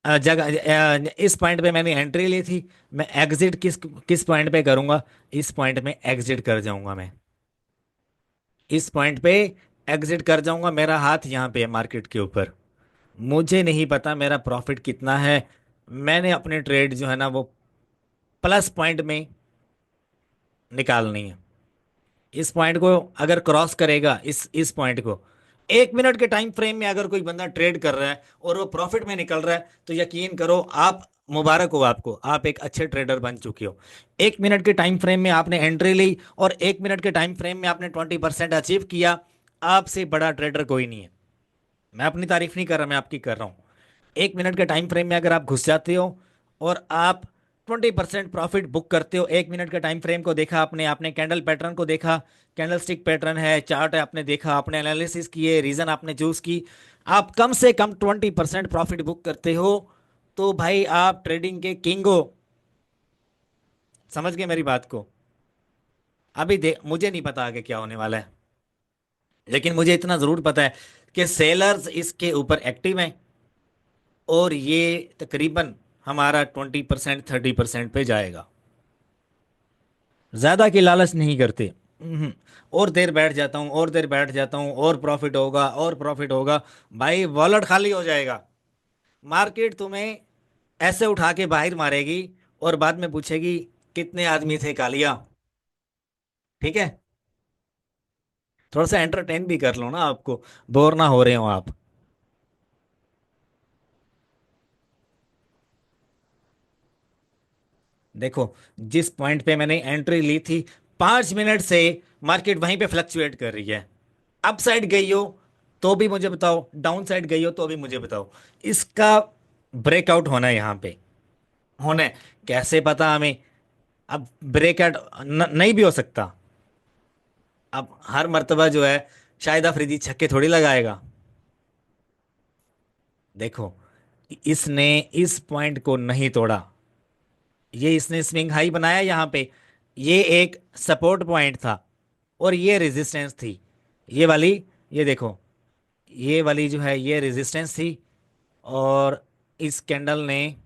जगह इस पॉइंट पे मैंने एंट्री ली थी, मैं एग्जिट किस किस पॉइंट पे करूंगा? इस पॉइंट में एग्जिट कर जाऊंगा मैं। इस पॉइंट पे एग्जिट कर जाऊंगा, मेरा हाथ यहाँ पे है मार्केट के ऊपर। मुझे नहीं पता मेरा प्रॉफिट कितना है। मैंने अपने ट्रेड जो है ना वो प्लस पॉइंट में निकालनी है। इस पॉइंट को अगर क्रॉस करेगा, इस पॉइंट को 1 मिनट के टाइम फ्रेम में अगर कोई बंदा ट्रेड कर रहा है और वो प्रॉफिट में निकल रहा है, तो यकीन करो आप, मुबारक हो आपको, आप एक अच्छे ट्रेडर बन चुके हो। 1 मिनट के टाइम फ्रेम में आपने एंट्री ली और 1 मिनट के टाइम फ्रेम में आपने 20% अचीव किया। आपसे बड़ा ट्रेडर कोई नहीं है। मैं अपनी तारीफ नहीं कर रहा, मैं आपकी कर रहा हूँ। 1 मिनट के टाइम फ्रेम में अगर आप घुस जाते हो और आप 20% प्रॉफिट बुक करते हो, 1 मिनट के टाइम फ्रेम को देखा आपने, आपने कैंडल पैटर्न को देखा, कैंडल स्टिक पैटर्न है, चार्ट है, आपने देखा, आपने एनालिसिस किए, रीजन आपने चूज की, आप कम से कम 20% प्रॉफिट बुक करते हो, तो भाई आप ट्रेडिंग के किंग हो। समझ गए मेरी बात को? अभी मुझे नहीं पता आगे क्या होने वाला है, लेकिन मुझे इतना जरूर पता है कि सेलर्स इसके ऊपर एक्टिव हैं, और ये तकरीबन हमारा 20% 30% पे जाएगा। ज्यादा की लालच नहीं करते। और देर बैठ जाता हूँ, और देर बैठ जाता हूँ, और प्रॉफिट होगा, और प्रॉफिट होगा। भाई वॉलेट खाली हो जाएगा। मार्केट तुम्हें ऐसे उठा के बाहर मारेगी और बाद में पूछेगी कितने आदमी थे कालिया। ठीक है? थोड़ा सा एंटरटेन भी कर लो ना, आपको बोर ना हो रहे हो आप। देखो जिस पॉइंट पे मैंने एंट्री ली थी, 5 मिनट से मार्केट वहीं पे फ्लक्चुएट कर रही है। अप साइड गई हो, तो भी मुझे बताओ, डाउन साइड गई हो तो भी मुझे बताओ। इसका ब्रेकआउट होना है यहाँ पे, होना है। कैसे पता हमें? अब ब्रेकआउट नहीं भी हो सकता। अब हर मर्तबा जो है शाहिद अफरीदी छक्के थोड़ी लगाएगा। देखो, इसने इस पॉइंट को नहीं तोड़ा, ये इसने स्विंग हाई बनाया यहाँ पे। ये एक सपोर्ट पॉइंट था और ये रेजिस्टेंस थी, ये वाली। ये देखो, ये वाली जो है ये रेजिस्टेंस थी, और इस कैंडल ने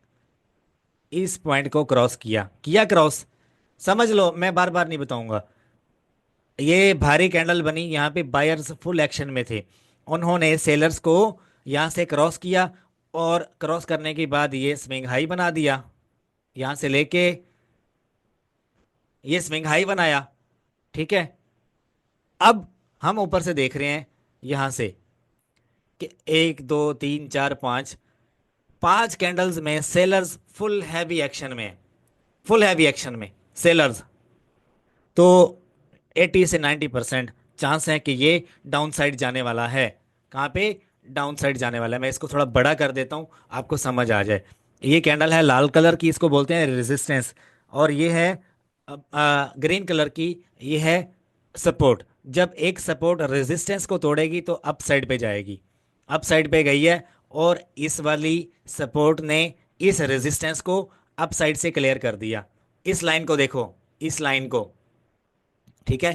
इस पॉइंट को क्रॉस किया, किया क्रॉस। समझ लो, मैं बार बार नहीं बताऊंगा। ये भारी कैंडल बनी, यहाँ पे बायर्स फुल एक्शन में थे, उन्होंने सेलर्स को यहाँ से क्रॉस किया, और क्रॉस करने के बाद ये स्विंग हाई बना दिया, यहाँ से लेके ये स्विंग हाई बनाया। ठीक है। अब हम ऊपर से देख रहे हैं यहाँ से कि एक दो तीन चार पाँच, पांच कैंडल्स में सेलर्स फुल हैवी एक्शन में, फुल हैवी एक्शन में सेलर्स। तो 80 से 90% चांस है कि ये डाउन साइड जाने वाला है। कहाँ पे? डाउन साइड जाने वाला है। मैं इसको थोड़ा बड़ा कर देता हूँ, आपको समझ आ जाए। ये कैंडल है लाल कलर की, इसको बोलते हैं रेजिस्टेंस। और ये है ग्रीन कलर की, ये है सपोर्ट। जब एक सपोर्ट रेजिस्टेंस को तोड़ेगी तो अप साइड पे जाएगी, अप साइड पे गई है। और इस वाली सपोर्ट ने इस रेजिस्टेंस को अप साइड से क्लियर कर दिया। इस लाइन को देखो, इस लाइन को। ठीक है।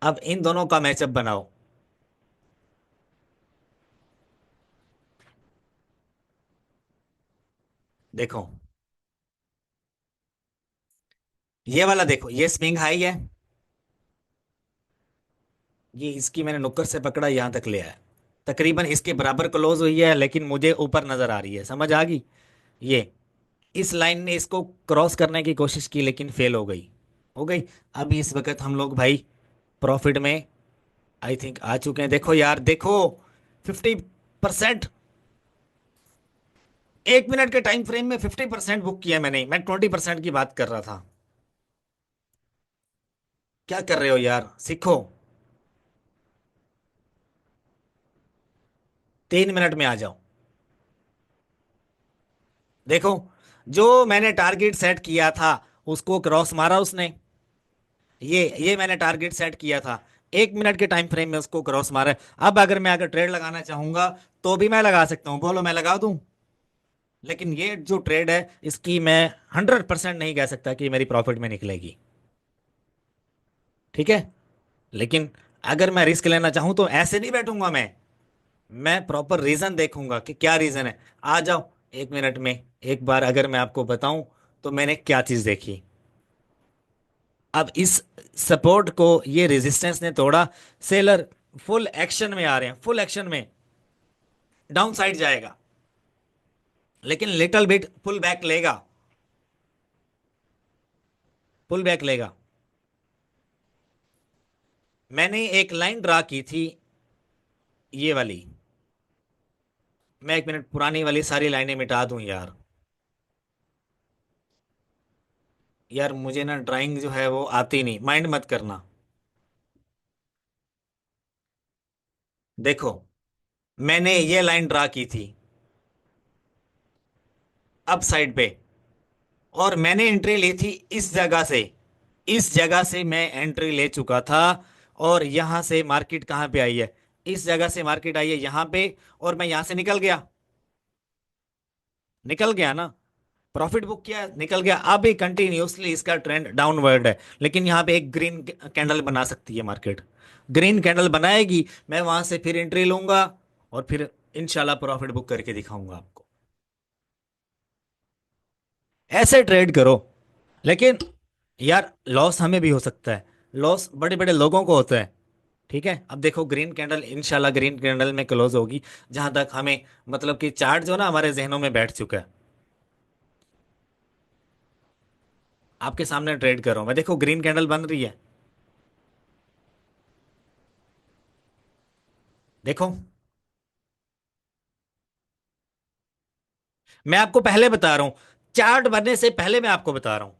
अब इन दोनों का मैचअप बनाओ। देखो, ये वाला देखो, ये स्विंग हाई है, ये इसकी मैंने नुक्कड़ से पकड़ा यहां तक ले आया, तकरीबन इसके बराबर क्लोज हुई है, लेकिन मुझे ऊपर नजर आ रही है, समझ आ गई? ये इस लाइन ने इसको क्रॉस करने की कोशिश की लेकिन फेल हो गई, हो गई। अभी इस वक्त हम लोग भाई प्रॉफिट में आई थिंक आ चुके हैं। देखो यार, देखो, 50%। 1 मिनट के टाइम फ्रेम में 50% बुक किया मैंने, मैं 20% की बात कर रहा था। क्या कर रहे हो यार, सीखो। 3 मिनट में आ जाओ। देखो, जो मैंने टारगेट सेट किया था उसको क्रॉस मारा उसने। ये मैंने टारगेट सेट किया था, 1 मिनट के टाइम फ्रेम में उसको क्रॉस मारा है। अब अगर मैं अगर ट्रेड लगाना चाहूंगा तो भी मैं लगा सकता हूँ, बोलो मैं लगा दूं। लेकिन ये जो ट्रेड है इसकी मैं 100% नहीं कह सकता कि मेरी प्रॉफिट में निकलेगी। ठीक है। लेकिन अगर मैं रिस्क लेना चाहूं तो ऐसे नहीं बैठूंगा मैं प्रॉपर रीजन देखूंगा कि क्या रीजन है। आ जाओ, 1 मिनट में एक बार अगर मैं आपको बताऊं तो मैंने क्या चीज देखी। अब इस सपोर्ट को ये रेजिस्टेंस ने तोड़ा, सेलर फुल एक्शन में आ रहे हैं, फुल एक्शन में। डाउन साइड जाएगा लेकिन लिटिल बिट पुल बैक लेगा, पुल बैक लेगा। मैंने एक लाइन ड्रा की थी, ये वाली। मैं 1 मिनट पुरानी वाली सारी लाइनें मिटा दूं यार। यार मुझे ना ड्राइंग जो है वो आती नहीं, माइंड मत करना। देखो, मैंने ये लाइन ड्रा की थी अप साइड पे, और मैंने एंट्री ली थी इस जगह से, इस जगह से मैं एंट्री ले चुका था। और यहां से मार्केट कहां पे आई है? इस जगह से मार्केट आई है यहां पे, और मैं यहां से निकल गया, निकल गया ना। प्रॉफिट बुक किया, निकल गया। अब भी कंटिन्यूसली इसका ट्रेंड डाउनवर्ड है, लेकिन यहाँ पे एक ग्रीन कैंडल बना सकती है मार्केट, ग्रीन कैंडल बनाएगी, मैं वहां से फिर एंट्री लूंगा, और फिर इंशाल्लाह प्रॉफिट बुक करके दिखाऊंगा आपको। ऐसे ट्रेड करो। लेकिन यार लॉस हमें भी हो सकता है, लॉस बड़े बड़े लोगों को होता है। ठीक है। अब देखो, ग्रीन कैंडल इंशाल्लाह ग्रीन कैंडल में क्लोज होगी, जहां तक हमें मतलब कि चार्ट जो ना हमारे जहनों में बैठ चुका है। आपके सामने ट्रेड कर रहा हूं मैं, देखो ग्रीन कैंडल बन रही है, देखो। मैं आपको पहले बता रहा हूं, चार्ट बनने से पहले मैं आपको बता रहा हूं।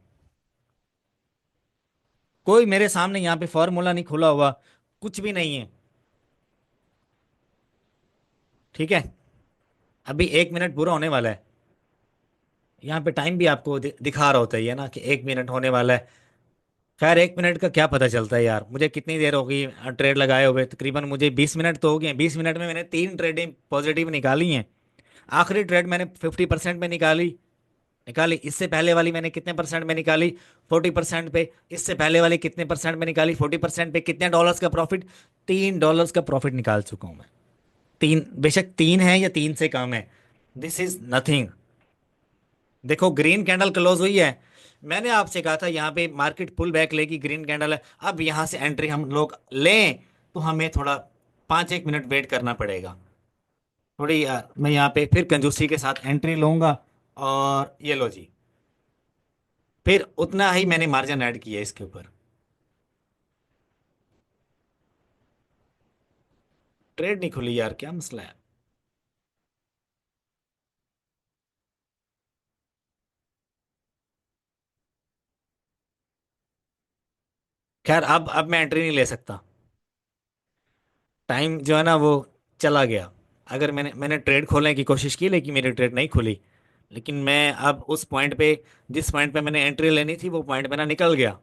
कोई मेरे सामने यहाँ पे फॉर्मूला नहीं खुला हुआ, कुछ भी नहीं है। ठीक है। अभी 1 मिनट पूरा होने वाला है। यहाँ पे टाइम भी आपको दिखा रहा होता है ये ना कि 1 मिनट होने वाला है। खैर 1 मिनट का क्या पता चलता है यार, मुझे कितनी देर हो गई ट्रेड लगाए हुए, तकरीबन मुझे 20 मिनट तो हो गए। 20 मिनट में मैंने 3 ट्रेडिंग पॉजिटिव निकाली हैं। आखिरी ट्रेड मैंने 50% में निकाली। निकाली। इससे पहले वाली मैंने कितने परसेंट में निकाली? 40% पे। इससे पहले वाली कितने परसेंट में निकाली? 40% पे। कितने डॉलर्स का प्रॉफिट? $3 का प्रॉफिट निकाल चुका हूं मैं। तीन, बेशक 3 है या 3 से कम है, दिस इज नथिंग। देखो ग्रीन कैंडल क्लोज हुई है। मैंने आपसे कहा था यहाँ पे मार्केट पुल बैक लेगी, ग्रीन कैंडल है। अब यहाँ से एंट्री हम लोग लें तो हमें थोड़ा 5 1 मिनट वेट करना पड़ेगा। थोड़ी यार मैं यहाँ पे फिर कंजूसी के साथ एंट्री लूंगा। और ये लो जी, फिर उतना ही मैंने मार्जिन ऐड किया इसके ऊपर। ट्रेड नहीं खुली यार, क्या मसला है? खैर अब मैं एंट्री नहीं ले सकता। टाइम जो है ना वो चला गया। अगर मैंने ट्रेड खोलने की कोशिश की लेकिन मेरी ट्रेड नहीं खुली। लेकिन मैं अब उस पॉइंट पे, जिस पॉइंट पे मैंने एंट्री लेनी थी वो पॉइंट पे ना निकल गया।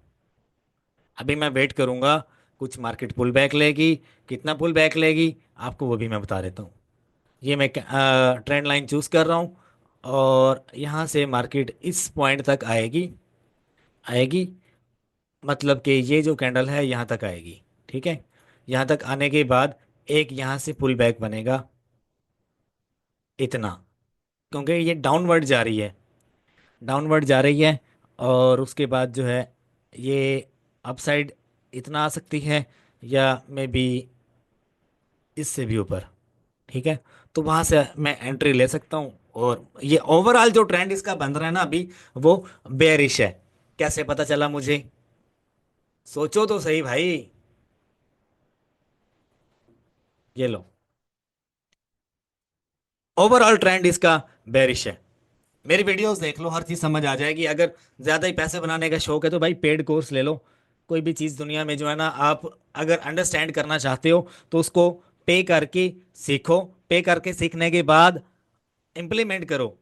अभी मैं वेट करूंगा, कुछ मार्केट पुल बैक लेगी। कितना पुल बैक लेगी आपको वो भी मैं बता देता हूँ। ये मैं ट्रेंड लाइन चूज कर रहा हूँ। और यहाँ से मार्केट इस पॉइंट तक आएगी। आएगी, मतलब कि ये जो कैंडल है यहाँ तक आएगी। ठीक है। यहाँ तक आने के बाद एक यहाँ से पुल बैक बनेगा, इतना। क्योंकि ये डाउनवर्ड जा रही है, डाउनवर्ड जा रही है। और उसके बाद जो है ये अपसाइड इतना आ सकती है, या मे बी इससे भी ऊपर। ठीक है। तो वहां से मैं एंट्री ले सकता हूँ। और ये ओवरऑल जो ट्रेंड इसका बन रहा है ना अभी, वो बेरिश है। कैसे पता चला मुझे? सोचो तो सही भाई। ये लो, ओवरऑल ट्रेंड इसका बेरिश है। मेरी वीडियोस देख लो, हर चीज़ समझ आ जाएगी। अगर ज़्यादा ही पैसे बनाने का शौक है तो भाई पेड कोर्स ले लो। कोई भी चीज़ दुनिया में जो है ना, आप अगर अंडरस्टैंड करना चाहते हो तो उसको पे करके सीखो। पे करके सीखने के बाद इम्प्लीमेंट करो,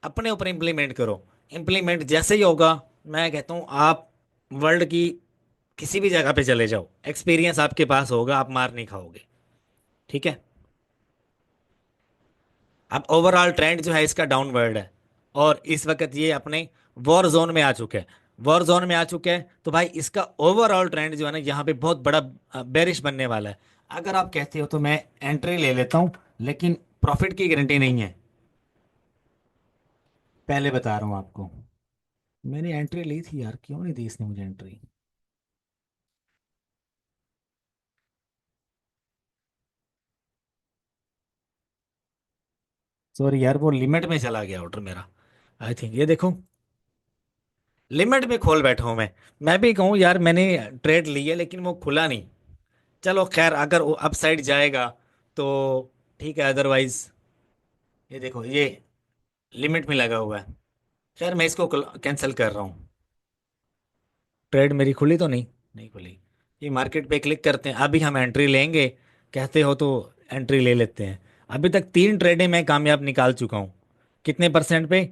अपने ऊपर इम्प्लीमेंट करो। इम्प्लीमेंट जैसे ही होगा, मैं कहता हूँ आप वर्ल्ड की किसी भी जगह पे चले जाओ, एक्सपीरियंस आपके पास होगा, आप मार नहीं खाओगे। ठीक है। अब ओवरऑल ट्रेंड जो है इसका डाउनवर्ड है। और इस वक्त ये अपने वॉर जोन में आ चुके हैं। वॉर जोन में आ चुके हैं तो भाई इसका ओवरऑल ट्रेंड जो है ना यहाँ पे बहुत बड़ा बेरिश बनने वाला है। अगर आप कहते हो तो मैं एंट्री ले लेता हूँ, लेकिन प्रॉफिट की गारंटी नहीं है। पहले बता रहा हूँ आपको। मैंने एंट्री ली थी यार, क्यों नहीं दी इसने मुझे एंट्री? सॉरी यार, वो लिमिट में चला गया ऑर्डर मेरा। आई थिंक ये देखो, लिमिट में खोल बैठा हूं मैं भी कहूँ यार, मैंने ट्रेड ली है लेकिन वो खुला नहीं। चलो खैर, अगर वो अप साइड जाएगा तो ठीक है, अदरवाइज ये देखो ये लिमिट में लगा हुआ है। खैर मैं इसको कैंसिल कर रहा हूँ। ट्रेड मेरी खुली तो नहीं? नहीं खुली। ये मार्केट पे क्लिक करते हैं, अभी हम एंट्री लेंगे। कहते हो तो एंट्री ले लेते हैं। अभी तक 3 ट्रेडें मैं कामयाब निकाल चुका हूँ। कितने परसेंट पे?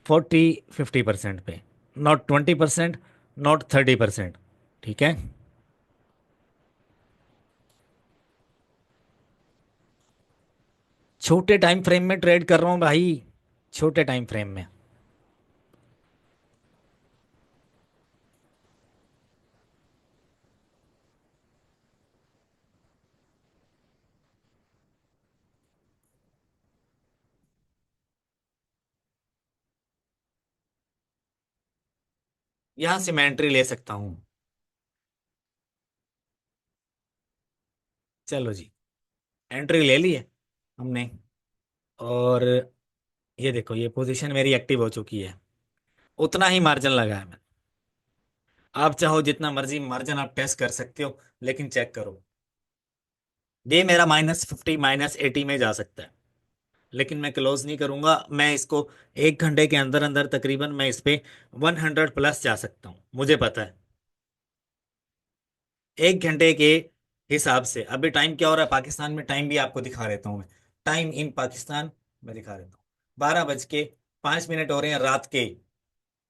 40 50% पे। Not 20%, not 30%। ठीक है। छोटे टाइम फ्रेम में ट्रेड कर रहा हूँ भाई, छोटे टाइम फ्रेम में। यहां से मैं एंट्री ले सकता हूँ। चलो जी, एंट्री ले ली है हमने। और ये देखो ये पोजीशन मेरी एक्टिव हो चुकी है। उतना ही मार्जिन लगाया मैंने। आप चाहो जितना मर्जी मार्जिन आप टेस्ट कर सकते हो, लेकिन चेक करो, ये मेरा -50 -80 में जा सकता है। लेकिन मैं क्लोज नहीं करूंगा, मैं इसको 1 घंटे के अंदर अंदर तकरीबन मैं इस पे 100 प्लस जा सकता हूँ, मुझे पता है। 1 घंटे के हिसाब से, अभी टाइम क्या हो रहा है पाकिस्तान में, टाइम भी आपको दिखा देता हूँ मैं। टाइम इन पाकिस्तान मैं दिखा देता हूँ। 12:05 हो रहे हैं रात के।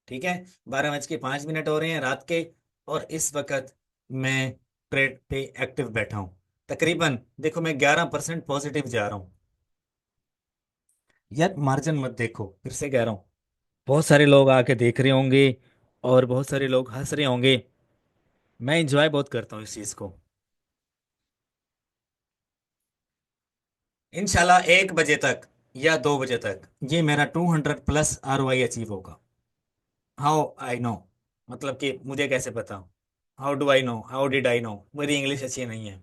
ठीक है, 12:05 हो रहे हैं रात के। और इस वक्त मैं ट्रेड पे एक्टिव बैठा हूँ। तकरीबन देखो मैं 11% पॉजिटिव जा रहा हूँ। यार मार्जिन मत देखो, फिर से कह रहा हूँ। बहुत सारे लोग आके देख रहे होंगे और बहुत सारे लोग हंस रहे होंगे। मैं इंजॉय बहुत करता हूँ इस चीज को। इंशाल्लाह 1 बजे तक या 2 बजे तक ये मेरा 200+ ROI अचीव होगा। हाउ आई नो, मतलब कि मुझे कैसे पता? How do I know, how did I know? मेरी इंग्लिश अच्छी नहीं है।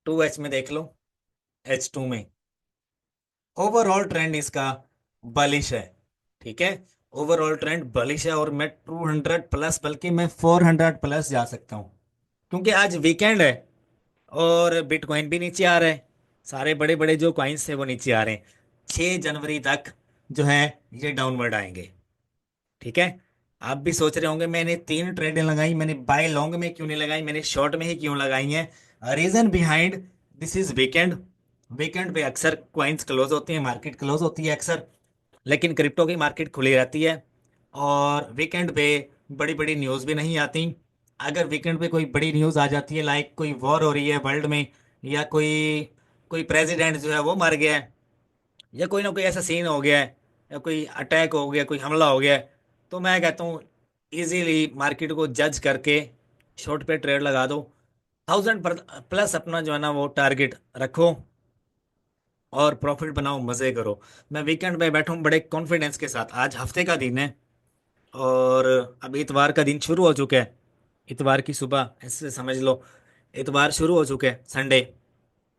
2H में देख लो, H2 में। ओवरऑल ट्रेंड इसका बलिश है। ठीक है, ओवरऑल ट्रेंड बलिश है और मैं 200+, बल्कि मैं 400+ जा सकता हूँ। क्योंकि आज वीकेंड है और बिटकॉइन भी नीचे आ रहा है। सारे बड़े बड़े जो कॉइन्स है वो नीचे आ रहे हैं। 6 जनवरी तक जो है ये डाउनवर्ड आएंगे। ठीक है, आप भी सोच रहे होंगे मैंने 3 ट्रेडें लगाई, मैंने बाय लॉन्ग में क्यों नहीं लगाई, मैंने शॉर्ट में ही क्यों लगाई हैं? Reason behind this is weekend. Weekend पे अक्सर क्वाइंस क्लोज होती है, मार्केट क्लोज होती है अक्सर। लेकिन क्रिप्टो की मार्केट खुली रहती है। और वीकेंड पे बड़ी बड़ी न्यूज़ भी नहीं आती। अगर वीकेंड पे कोई बड़ी न्यूज़ आ जाती है, लाइक कोई वॉर हो रही है वर्ल्ड में, या कोई कोई प्रेसिडेंट जो है वो मर गया है, या कोई ना कोई ऐसा सीन हो गया है, या कोई अटैक हो गया, कोई हमला हो गया है, तो मैं कहता हूँ इजीली मार्केट को जज करके शॉर्ट पे ट्रेड लगा दो। 1000+ अपना जो है ना वो टारगेट रखो और प्रॉफिट बनाओ, मजे करो। मैं वीकेंड पे बैठा हूँ बड़े कॉन्फिडेंस के साथ। आज हफ्ते का दिन है और अब इतवार का दिन शुरू हो चुका है। इतवार की सुबह ऐसे समझ लो, इतवार शुरू हो चुके हैं, संडे।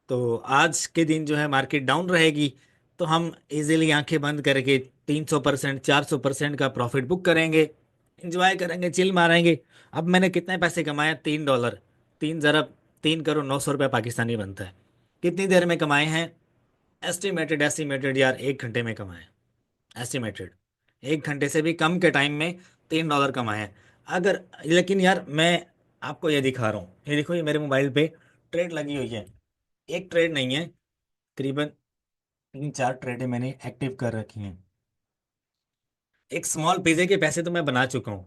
तो आज के दिन जो है मार्केट डाउन रहेगी, तो हम इजीली आंखें बंद करके 300% 400% का प्रॉफिट बुक करेंगे। इंजॉय करेंगे, चिल मारेंगे। अब मैंने कितने पैसे कमाए? $3। तीन ज़रब 3 करोड़ 900 रुपये पाकिस्तानी बनता है। कितनी देर में कमाए हैं? एस्टिमेटेड एस्टिमेटेड यार 1 घंटे में कमाए। एस्टिमेटेड 1 घंटे से भी कम के टाइम में $3 कमाए हैं। अगर, लेकिन यार मैं आपको ये दिखा रहा हूँ, ये देखो, ये मेरे मोबाइल पे ट्रेड लगी हुई है। एक ट्रेड नहीं है, करीबन 3 4 ट्रेडें मैंने एक्टिव कर रखी हैं। एक स्मॉल पिज्जे के पैसे तो मैं बना चुका हूँ।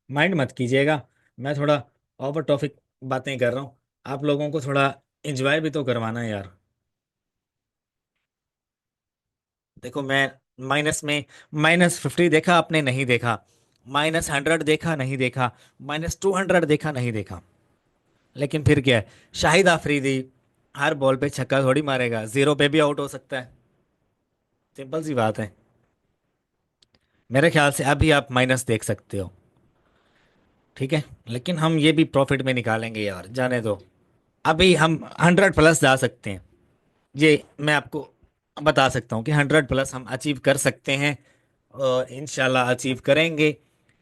माइंड मत कीजिएगा, मैं थोड़ा ओवर टॉपिक बातें कर रहा हूँ। आप लोगों को थोड़ा एंजॉय भी तो करवाना है यार। देखो मैं माइनस में, -50 देखा आपने? नहीं देखा। -100 देखा? नहीं देखा। -200 देखा? नहीं देखा। लेकिन फिर क्या है, शाहिद आफरीदी हर बॉल पे छक्का थोड़ी मारेगा, जीरो पे भी आउट हो सकता है। सिंपल सी बात है। मेरे ख्याल से अभी आप माइनस देख सकते हो। ठीक है, लेकिन हम ये भी प्रॉफिट में निकालेंगे यार, जाने दो। अभी हम 100+ जा सकते हैं। ये मैं आपको बता सकता हूँ कि 100+ हम अचीव कर सकते हैं और इंशाल्लाह अचीव करेंगे।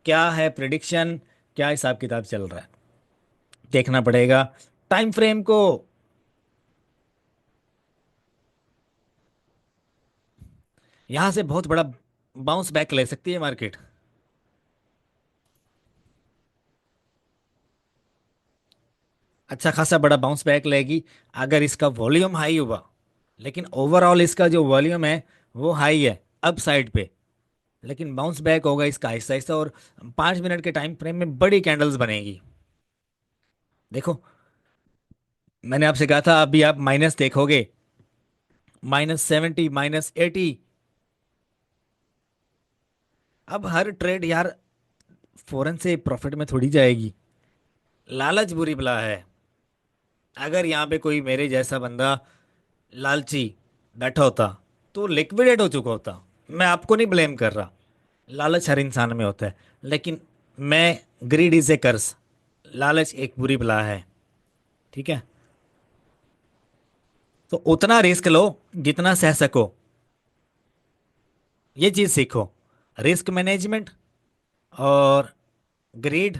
क्या है प्रिडिक्शन, क्या हिसाब किताब चल रहा है, देखना पड़ेगा टाइम फ्रेम को। यहाँ से बहुत बड़ा बाउंस बैक ले सकती है मार्केट। अच्छा खासा बड़ा बाउंस बैक लेगी अगर इसका वॉल्यूम हाई हुआ। लेकिन ओवरऑल इसका जो वॉल्यूम है वो हाई है अप साइड पे। लेकिन बाउंस बैक होगा इसका आहिस्ता आहिस्ता, और 5 मिनट के टाइम फ्रेम में बड़ी कैंडल्स बनेगी। देखो, मैंने आपसे कहा था अभी आप माइनस देखोगे, -70 -80। अब हर ट्रेड यार फौरन से प्रॉफिट में थोड़ी जाएगी। लालच बुरी बला है। अगर यहाँ पे कोई मेरे जैसा बंदा लालची बैठा होता तो लिक्विडेट हो चुका होता। मैं आपको नहीं ब्लेम कर रहा, लालच हर इंसान में होता है। लेकिन मैं, ग्रीड इज ए कर्स, लालच एक बुरी बला है। ठीक है, तो उतना रिस्क लो जितना सह सको। ये चीज सीखो, रिस्क मैनेजमेंट और ग्रीड।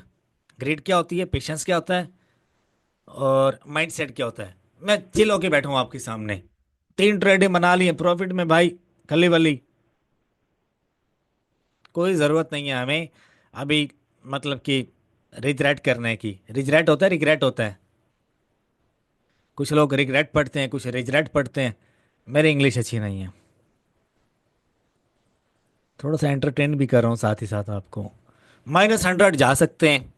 ग्रीड क्या होती है, पेशेंस क्या होता है, और माइंडसेट क्या होता है। मैं चिल होके बैठा हूं आपके सामने, 3 ट्रेडें बना ली हैं प्रॉफिट में भाई, खली वली। कोई ज़रूरत नहीं है हमें अभी, मतलब कि रिग्रेट करने की, रिग्रेट होता है, रिग्रेट होता है। कुछ लोग रिग्रेट पढ़ते हैं, कुछ रिग्रेट पढ़ते हैं। मेरी इंग्लिश अच्छी नहीं है। थोड़ा सा एंटरटेन भी कर रहा हूँ साथ ही साथ आपको। -100 जा सकते हैं,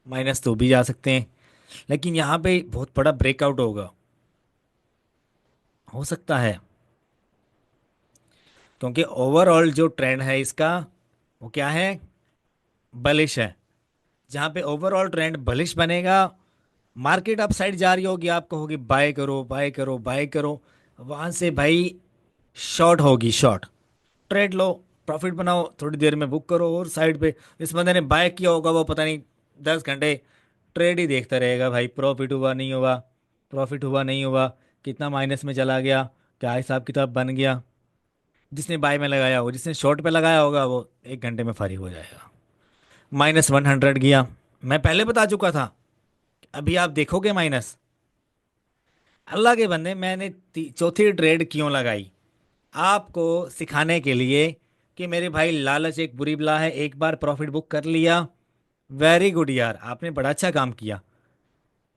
-2 भी जा सकते हैं, लेकिन यहाँ पे बहुत बड़ा ब्रेकआउट होगा, हो सकता है। क्योंकि ओवरऑल जो ट्रेंड है इसका, वो क्या है, बलिश है। जहाँ पे ओवरऑल ट्रेंड बलिश बनेगा, मार्केट अप साइड जा रही होगी, आप कहोगे बाय करो बाय करो बाय करो, वहां से भाई शॉर्ट होगी, शॉर्ट। ट्रेड लो, प्रॉफिट बनाओ, थोड़ी देर में बुक करो, और साइड पे इस बंदे ने बाय किया होगा, वो पता नहीं 10 घंटे ट्रेड ही देखता रहेगा भाई, प्रॉफिट हुआ नहीं हुआ, प्रॉफिट हुआ नहीं हुआ, कितना माइनस में चला गया, क्या हिसाब किताब बन गया। जिसने बाय में लगाया होगा, जिसने शॉर्ट पे लगाया होगा, वो 1 घंटे में फारिग हो जाएगा। -100 गया, मैं पहले बता चुका था, अभी आप देखोगे माइनस। अल्लाह के बंदे, मैंने चौथी ट्रेड क्यों लगाई, आपको सिखाने के लिए कि मेरे भाई लालच एक बुरी बला है। एक बार प्रॉफिट बुक कर लिया, वेरी गुड यार, आपने बड़ा अच्छा काम किया।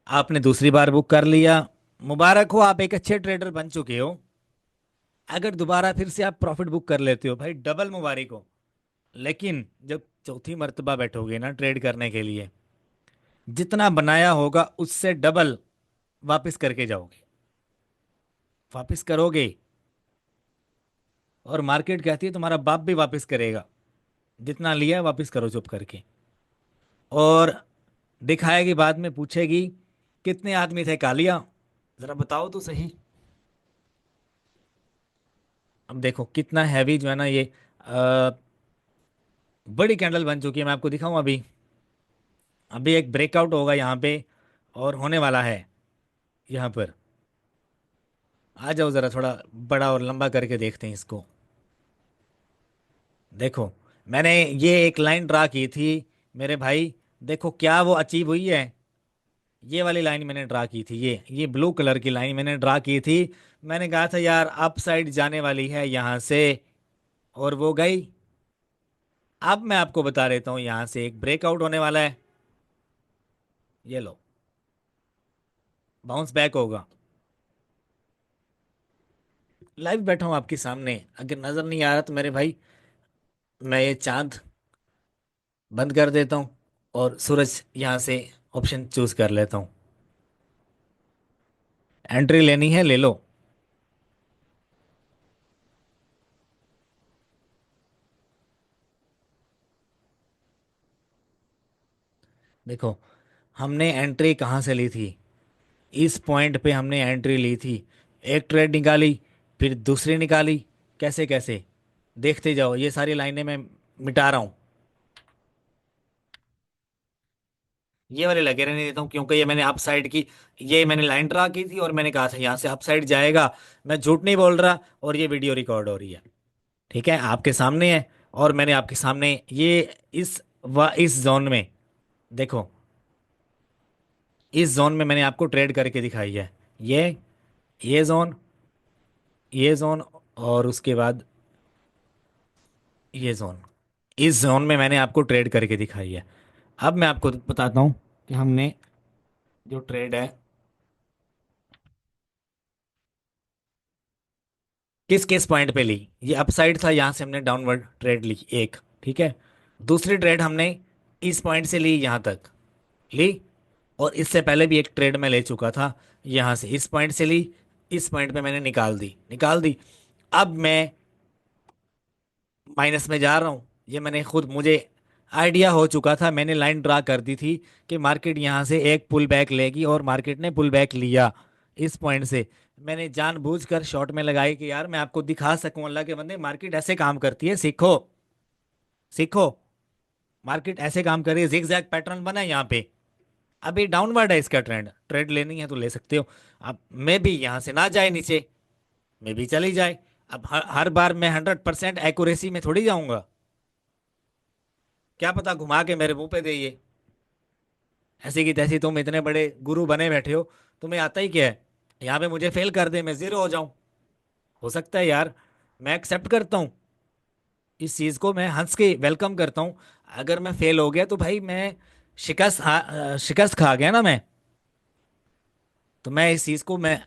आपने दूसरी बार बुक कर लिया, मुबारक हो, आप एक अच्छे ट्रेडर बन चुके हो। अगर दोबारा फिर से आप प्रॉफिट बुक कर लेते हो भाई, डबल मुबारक हो। लेकिन जब चौथी मर्तबा बैठोगे ना ट्रेड करने के लिए, जितना बनाया होगा उससे डबल वापस करके जाओगे, वापस करोगे। और मार्केट कहती है तुम्हारा बाप भी वापस करेगा, जितना लिया है वापस करो चुप करके। और दिखाएगी, बाद में पूछेगी कितने आदमी थे कालिया, जरा बताओ तो सही। अब देखो कितना हैवी जो है ना ये, अ, बड़ी कैंडल बन चुकी है। मैं आपको दिखाऊं अभी, अभी एक ब्रेकआउट होगा यहाँ पे, और होने वाला है यहाँ पर। आ जाओ जरा, थोड़ा बड़ा और लंबा करके देखते हैं इसको। देखो, मैंने ये एक लाइन ड्रा की थी मेरे भाई, देखो क्या वो अचीव हुई है। ये वाली लाइन मैंने ड्रा की थी, ये ब्लू कलर की लाइन मैंने ड्रा की थी। मैंने कहा था यार अप साइड जाने वाली है यहाँ से, और वो गई। अब मैं आपको बता देता हूँ, यहाँ से एक ब्रेकआउट होने वाला है, ये लो, बाउंस बैक होगा। लाइव बैठा हूँ आपके सामने, अगर नजर नहीं आ रहा तो मेरे भाई, मैं ये चांद बंद कर देता हूँ, और सूरज यहाँ से ऑप्शन चूज कर लेता हूँ। एंट्री लेनी है, ले लो। देखो, हमने एंट्री कहाँ से ली थी, इस पॉइंट पे हमने एंट्री ली थी। एक ट्रेड निकाली, फिर दूसरी निकाली, कैसे कैसे देखते जाओ, ये सारी लाइनें मैं मिटा रहा हूँ। ये वाले लगे रहने देता हूँ, क्योंकि ये मैंने अप साइड की, ये मैंने लाइन ड्रा की थी और मैंने कहा था यहाँ से अप साइड जाएगा। मैं झूठ नहीं बोल रहा, और ये वीडियो रिकॉर्ड हो रही है, ठीक है, आपके सामने है। और मैंने आपके सामने ये, इस जोन में, देखो, इस जोन में मैंने आपको ट्रेड करके दिखाई है। ये ये जोन, ये जोन, और उसके बाद ये जोन, इस जोन में मैंने आपको ट्रेड करके दिखाई है। अब मैं आपको बताता हूँ कि हमने जो ट्रेड है किस किस पॉइंट पे ली। ये अपसाइड था, यहाँ से हमने डाउनवर्ड ट्रेड ली एक, ठीक है। दूसरी ट्रेड हमने इस पॉइंट से ली, यहाँ तक ली। और इससे पहले भी एक ट्रेड मैं ले चुका था, यहाँ से इस पॉइंट से ली, इस पॉइंट पे मैंने निकाल दी, निकाल दी। अब मैं माइनस में जा रहा हूँ, ये मैंने खुद, मुझे आइडिया हो चुका था, मैंने लाइन ड्रा कर दी थी कि मार्केट यहाँ से एक पुल बैक लेगी, और मार्केट ने पुल बैक लिया इस पॉइंट से। मैंने जानबूझकर शॉर्ट में लगाई कि यार मैं आपको दिखा सकूं, अल्लाह के बंदे मार्केट ऐसे काम करती है, सीखो, सीखो। मार्केट ऐसे काम कर रही है, जिग जैग पैटर्न बना है यहाँ पे। अभी डाउनवर्ड है इसका ट्रेंड, ट्रेड लेनी है तो ले सकते हो। अब मे भी यहाँ से ना जाए नीचे, मे भी चली जाए। अब हर बार मैं 100% एक्यूरेसी में थोड़ी जाऊंगा, क्या पता घुमा के मेरे मुंह पे दे ये। ऐसी की तैसी तुम इतने बड़े गुरु बने बैठे हो, तुम्हें आता ही क्या है, यहाँ पे मुझे फेल कर दे, मैं जीरो हो जाऊं। हो सकता है यार, मैं एक्सेप्ट करता हूँ, इस चीज को मैं हंस के वेलकम करता हूँ। अगर मैं फेल हो गया तो भाई मैं शिकस्त खा गया ना मैं। तो मैं इस चीज को मैं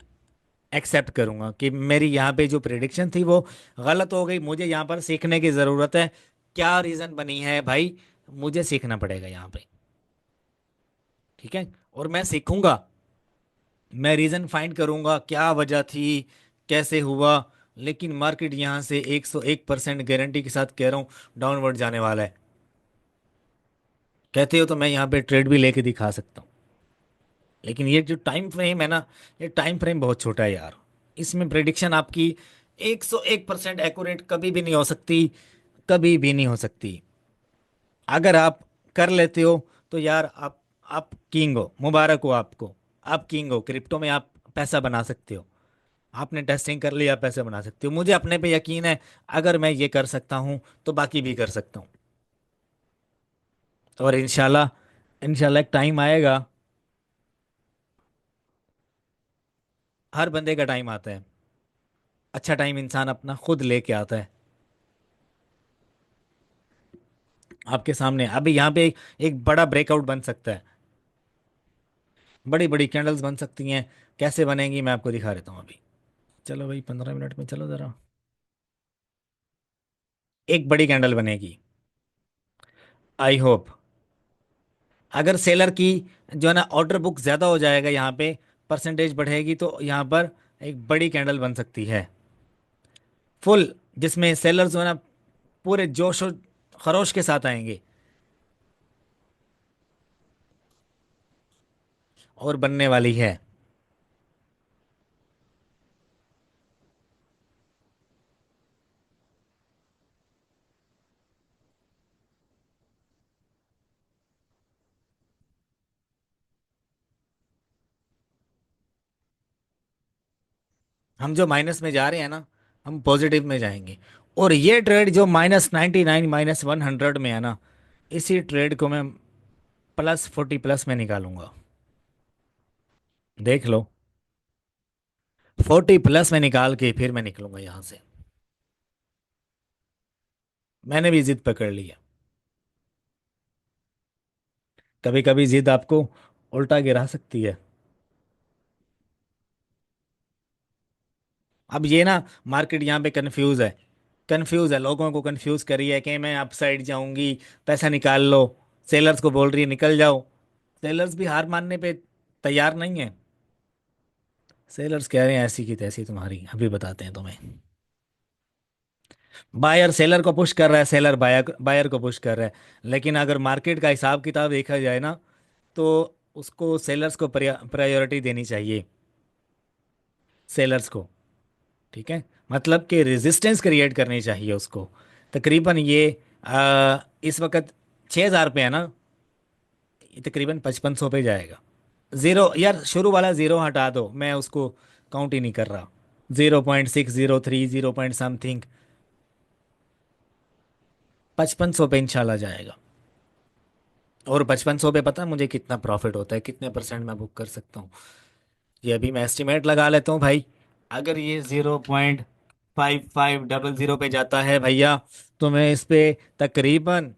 एक्सेप्ट करूंगा कि मेरी यहाँ पे जो प्रिडिक्शन थी वो गलत हो गई। मुझे यहाँ पर सीखने की जरूरत है। क्या रीजन बनी है भाई, मुझे सीखना पड़ेगा यहाँ पे। ठीक है, और मैं सीखूंगा। मैं रीजन फाइंड करूंगा क्या वजह थी, कैसे हुआ। लेकिन मार्केट यहाँ से 101% गारंटी के साथ कह रहा हूँ डाउनवर्ड जाने वाला है। कहते हो तो मैं यहाँ पे ट्रेड भी लेके दिखा सकता हूँ। लेकिन ये जो टाइम फ्रेम है ना, ये टाइम फ्रेम बहुत छोटा है यार। इसमें प्रिडिक्शन आपकी 101% एक्यूरेट कभी भी नहीं हो सकती। कभी भी नहीं हो सकती। अगर आप कर लेते हो तो यार आप किंग हो, मुबारक हो आपको। आप किंग हो क्रिप्टो में, आप पैसा बना सकते हो। आपने टेस्टिंग कर लिया, पैसे बना सकते हो। मुझे अपने पे यकीन है, अगर मैं ये कर सकता हूँ तो बाकी भी कर सकता हूँ। और इंशाल्लाह, इंशाल्लाह एक टाइम आएगा। हर बंदे का टाइम आता है। अच्छा टाइम इंसान अपना खुद लेके आता है। आपके सामने अभी यहाँ पे एक बड़ा ब्रेकआउट बन सकता है। बड़ी बड़ी कैंडल्स बन सकती हैं। कैसे बनेंगी मैं आपको दिखा देता हूँ अभी। चलो भाई 15 मिनट में चलो जरा। एक बड़ी कैंडल बनेगी। आई होप, अगर सेलर की जो है ना ऑर्डर बुक ज़्यादा हो जाएगा यहाँ पे, परसेंटेज बढ़ेगी तो यहाँ पर एक बड़ी कैंडल बन सकती है फुल, जिसमें सेलर जो है ना पूरे जोश और खरोश के साथ आएंगे। और बनने वाली है। हम जो माइनस में जा रहे हैं ना, हम पॉजिटिव में जाएंगे। और ये ट्रेड जो -99 -100 में है ना, इसी ट्रेड को मैं +40 प्लस में निकालूंगा। देख लो, 40 प्लस में निकाल के फिर मैं निकलूंगा यहाँ से। मैंने भी जिद पकड़ ली है। कभी कभी जिद आपको उल्टा गिरा सकती है। अब ये ना, मार्केट यहाँ पे कंफ्यूज है। कंफ्यूज है, लोगों को कंफ्यूज करी है कि मैं अप साइड जाऊंगी, पैसा निकाल लो। सेलर्स को बोल रही है निकल जाओ। सेलर्स भी हार मानने पे तैयार नहीं है। सेलर्स कह रहे हैं ऐसी की तैसी तुम्हारी, अभी बताते हैं तुम्हें। बायर सेलर को पुश कर रहा है, सेलर बायर बायर को पुश कर रहा है। लेकिन अगर मार्केट का हिसाब किताब देखा जाए ना, तो उसको सेलर्स को प्रायोरिटी देनी चाहिए। सेलर्स को। ठीक है, मतलब कि रेजिस्टेंस क्रिएट करनी चाहिए उसको। तकरीबन ये इस वक्त 6,000 पे है ना, ये तकरीबन 5500 पे जाएगा। जीरो यार, शुरू वाला जीरो हटा दो, मैं उसको काउंट ही नहीं कर रहा। 0.603, 0 पॉइंट समथिंग, 5500 पे इंशाल्लाह जाएगा। और 5500 पे पता है मुझे कितना प्रॉफिट होता है, कितने परसेंट मैं बुक कर सकता हूँ? ये अभी मैं एस्टिमेट लगा लेता हूँ भाई। अगर ये 0.5500 पे जाता है भैया, तो मैं इस पे तकरीबन,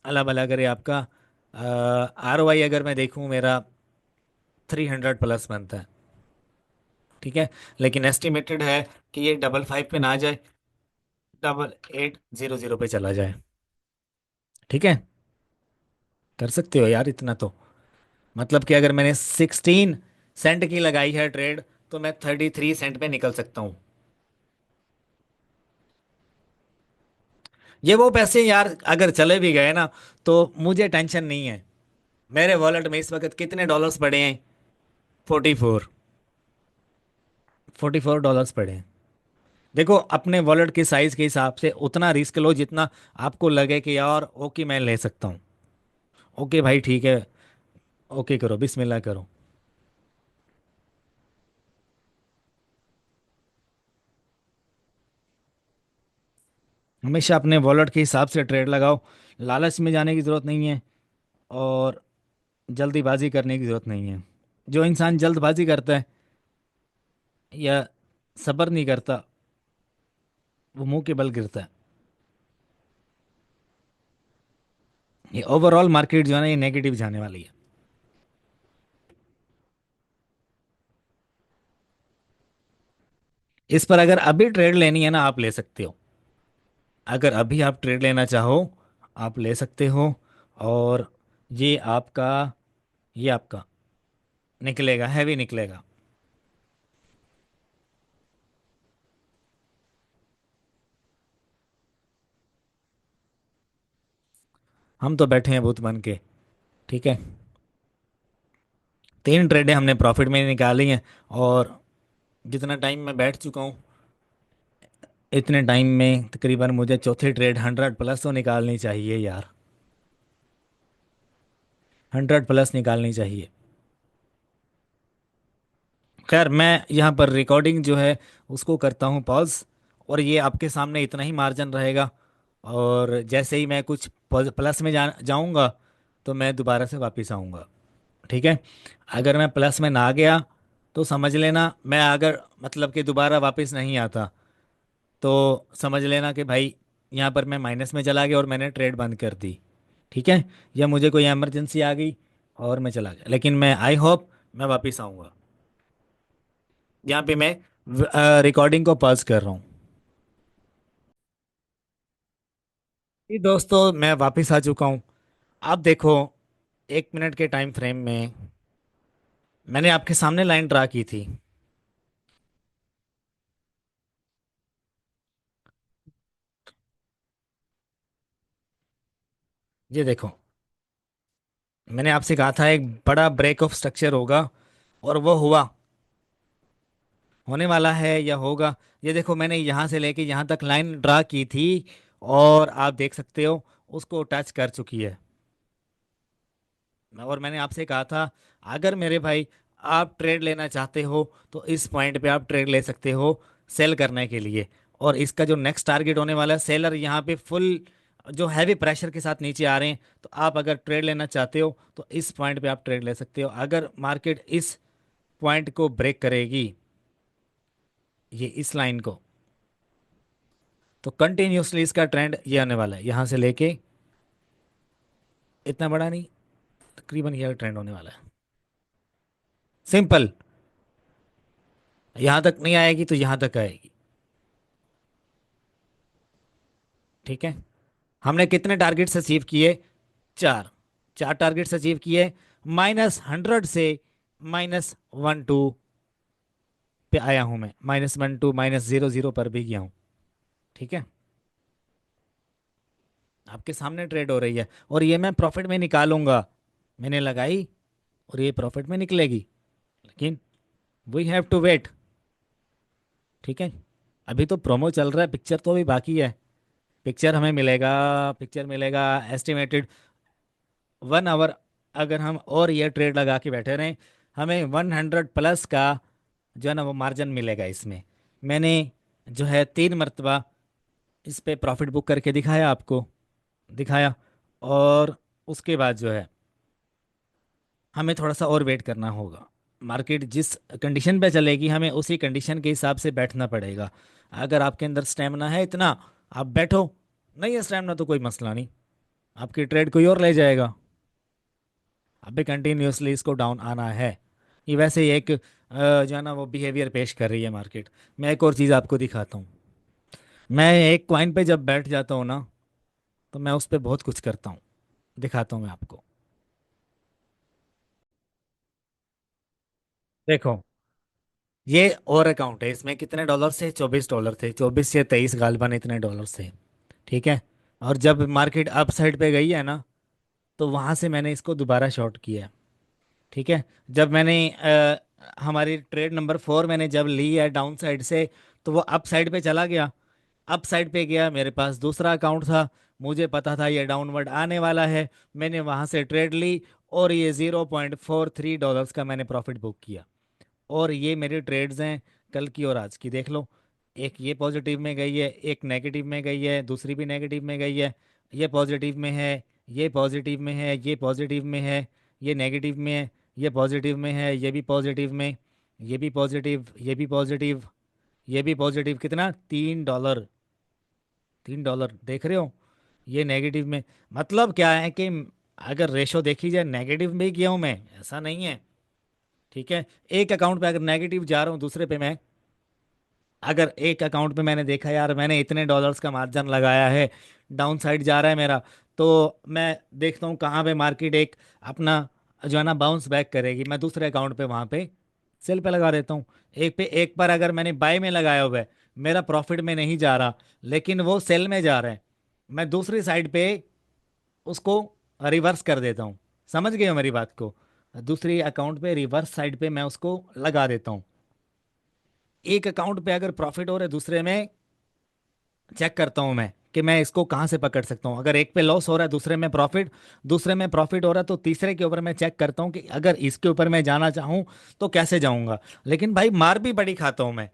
अल्लाह भला करे आपका, ROI अगर मैं देखूं मेरा 300 प्लस बनता है। ठीक है, लेकिन एस्टिमेटेड है कि ये 55 पे ना जाए, 8800 पे चला जाए। ठीक है, कर सकते हो यार इतना तो। मतलब कि अगर मैंने 16 सेंट की लगाई है ट्रेड, तो मैं 33 सेंट पे निकल सकता हूँ। ये वो पैसे यार अगर चले भी गए ना, तो मुझे टेंशन नहीं है। मेरे वॉलेट में इस वक्त कितने डॉलर्स पड़े हैं? 44। $44 पड़े हैं। देखो, अपने वॉलेट के साइज के हिसाब से उतना रिस्क लो जितना आपको लगे कि यार ओके मैं ले सकता हूँ। ओके भाई ठीक है, ओके करो, बिस्मिल्लाह करो। हमेशा अपने वॉलेट के हिसाब से ट्रेड लगाओ। लालच में जाने की ज़रूरत नहीं है, और जल्दीबाजी करने की ज़रूरत नहीं है। जो इंसान जल्दबाजी करता है या सब्र नहीं करता, वो मुंह के बल गिरता है। ये ओवरऑल मार्केट जो है ना ये नेगेटिव जाने वाली है। इस पर अगर अभी ट्रेड लेनी है ना आप ले सकते हो। अगर अभी आप ट्रेड लेना चाहो आप ले सकते हो। और ये आपका ये आपका निकलेगा, हैवी निकलेगा। हम तो बैठे हैं भूत बन के। ठीक है, 3 ट्रेडें हमने प्रॉफिट में निकाली हैं। और जितना टाइम मैं बैठ चुका हूँ, इतने टाइम में तकरीबन मुझे चौथी ट्रेड 100 प्लस तो निकालनी चाहिए यार। 100 प्लस निकालनी चाहिए। खैर मैं यहाँ पर रिकॉर्डिंग जो है उसको करता हूँ पॉज। और ये आपके सामने इतना ही मार्जिन रहेगा। और जैसे ही मैं कुछ प्लस में जाऊँगा तो मैं दोबारा से वापस आऊँगा। ठीक है, अगर मैं प्लस में ना गया तो समझ लेना मैं अगर मतलब कि दोबारा वापस नहीं आता तो समझ लेना कि भाई यहाँ पर मैं माइनस में चला गया और मैंने ट्रेड बंद कर दी। ठीक है, या मुझे कोई इमरजेंसी आ गई और मैं चला गया, लेकिन मैं आई होप मैं वापस आऊँगा। यहाँ पे मैं रिकॉर्डिंग को पॉज कर रहा हूँ। जी दोस्तों, मैं वापस आ चुका हूँ। आप देखो, 1 मिनट के टाइम फ्रेम में मैंने आपके सामने लाइन ड्रा की थी। ये देखो, मैंने आपसे कहा था एक बड़ा ब्रेक ऑफ स्ट्रक्चर होगा, और वो हुआ, होने वाला है या होगा। ये देखो, मैंने यहाँ से लेके यहाँ तक लाइन ड्रा की थी, और आप देख सकते हो उसको टच कर चुकी है। और मैंने आपसे कहा था अगर मेरे भाई आप ट्रेड लेना चाहते हो तो इस पॉइंट पे आप ट्रेड ले सकते हो सेल करने के लिए। और इसका जो नेक्स्ट टारगेट होने वाला है, सेलर यहाँ पे फुल जो हैवी प्रेशर के साथ नीचे आ रहे हैं, तो आप अगर ट्रेड लेना चाहते हो तो इस पॉइंट पे आप ट्रेड ले सकते हो। अगर मार्केट इस पॉइंट को ब्रेक करेगी, ये इस लाइन को, तो कंटिन्यूसली इसका ट्रेंड ये आने वाला है, यहाँ से लेके इतना बड़ा नहीं, तकरीबन ये ट्रेंड होने वाला है। सिंपल, यहाँ तक नहीं आएगी तो यहाँ तक आएगी। ठीक है, हमने कितने टारगेट्स अचीव किए? 4 4 टारगेट्स अचीव किए। -100 से -12 पे आया हूं मैं, -12 -00 पर भी गया हूं। ठीक है, आपके सामने ट्रेड हो रही है और ये मैं प्रॉफिट में निकालूंगा। मैंने लगाई और ये प्रॉफिट में निकलेगी, लेकिन वी हैव टू वेट। ठीक है, अभी तो प्रोमो चल रहा है, पिक्चर तो अभी बाकी है। पिक्चर हमें मिलेगा, पिक्चर मिलेगा एस्टिमेटेड 1 आवर। अगर हम और ये ट्रेड लगा के बैठे रहें, हमें 100 प्लस का जो है ना वो मार्जिन मिलेगा इसमें। मैंने जो है 3 मरतबा इस पे प्रॉफिट बुक करके दिखाया आपको, दिखाया। और उसके बाद जो है हमें थोड़ा सा और वेट करना होगा। मार्केट जिस कंडीशन पे चलेगी हमें उसी कंडीशन के हिसाब से बैठना पड़ेगा। अगर आपके अंदर स्टेमिना है इतना, आप बैठो। नहीं है स्टेमिना तो कोई मसला नहीं, आपकी ट्रेड कोई और ले जाएगा। अभी कंटिन्यूसली इसको डाउन आना है। ये वैसे ही एक जो है ना वो बिहेवियर पेश कर रही है मार्केट। मैं एक और चीज़ आपको दिखाता हूँ। मैं एक कॉइन पे जब बैठ जाता हूँ ना, तो मैं उस पर बहुत कुछ करता हूँ। दिखाता हूँ मैं आपको। देखो, ये और अकाउंट है, इसमें कितने डॉलर थे? $24 थे, 24 या 23 गालबन इतने डॉलर थे। ठीक है, और जब मार्केट अप साइड पे गई है ना, तो वहां से मैंने इसको दोबारा शॉर्ट किया है। ठीक है, जब मैंने हमारी ट्रेड नंबर 4 मैंने जब ली है डाउन साइड से, तो वो अप साइड पे चला गया। अप साइड पे गया, मेरे पास दूसरा अकाउंट था, मुझे पता था ये डाउनवर्ड आने वाला है। मैंने वहां से ट्रेड ली और ये $0.43 का मैंने प्रॉफिट बुक किया। और ये मेरी ट्रेड्स हैं कल की और आज की, देख लो। एक ये पॉजिटिव में गई है, एक नेगेटिव में गई है, दूसरी भी नेगेटिव में गई है। ये पॉजिटिव में है, ये पॉजिटिव में है, ये पॉजिटिव में है, ये नेगेटिव में है, ये पॉजिटिव में है, ये भी पॉजिटिव में, ये भी पॉजिटिव, ये भी पॉजिटिव, ये भी पॉजिटिव। कितना? $3। $3 देख रहे हो? ये नेगेटिव में, मतलब क्या है कि अगर रेशो देखी जाए नेगेटिव में ही किया हूं मैं, ऐसा नहीं है। ठीक है, एक अकाउंट पे अगर नेगेटिव जा रहा हूँ, दूसरे पे मैं, अगर एक अकाउंट पे मैंने देखा यार मैंने इतने डॉलर्स का मार्जिन लगाया है, डाउन साइड जा रहा है मेरा, तो मैं देखता हूँ कहाँ पे मार्केट एक अपना जो है ना बाउंस बैक करेगी, मैं दूसरे अकाउंट पे वहाँ पे सेल पे लगा देता हूँ। एक पे एक पर अगर मैंने बाय में लगाया हुआ है, मेरा प्रॉफिट में नहीं जा रहा, लेकिन वो सेल में जा रहा है, मैं दूसरी साइड पे उसको रिवर्स कर देता हूँ। समझ गए हो मेरी बात को? दूसरी अकाउंट पे रिवर्स साइड पे मैं उसको लगा देता हूँ। एक अकाउंट पे अगर प्रॉफिट हो रहा है, दूसरे में चेक करता हूं मैं कि मैं इसको कहां से पकड़ सकता हूं। अगर एक पे लॉस हो रहा है, दूसरे में प्रॉफिट, दूसरे में प्रॉफिट हो रहा है, तो तीसरे के ऊपर मैं चेक करता हूं कि अगर इसके ऊपर मैं जाना चाहूं तो कैसे जाऊंगा। लेकिन भाई मार भी बड़ी खाता हूं मैं,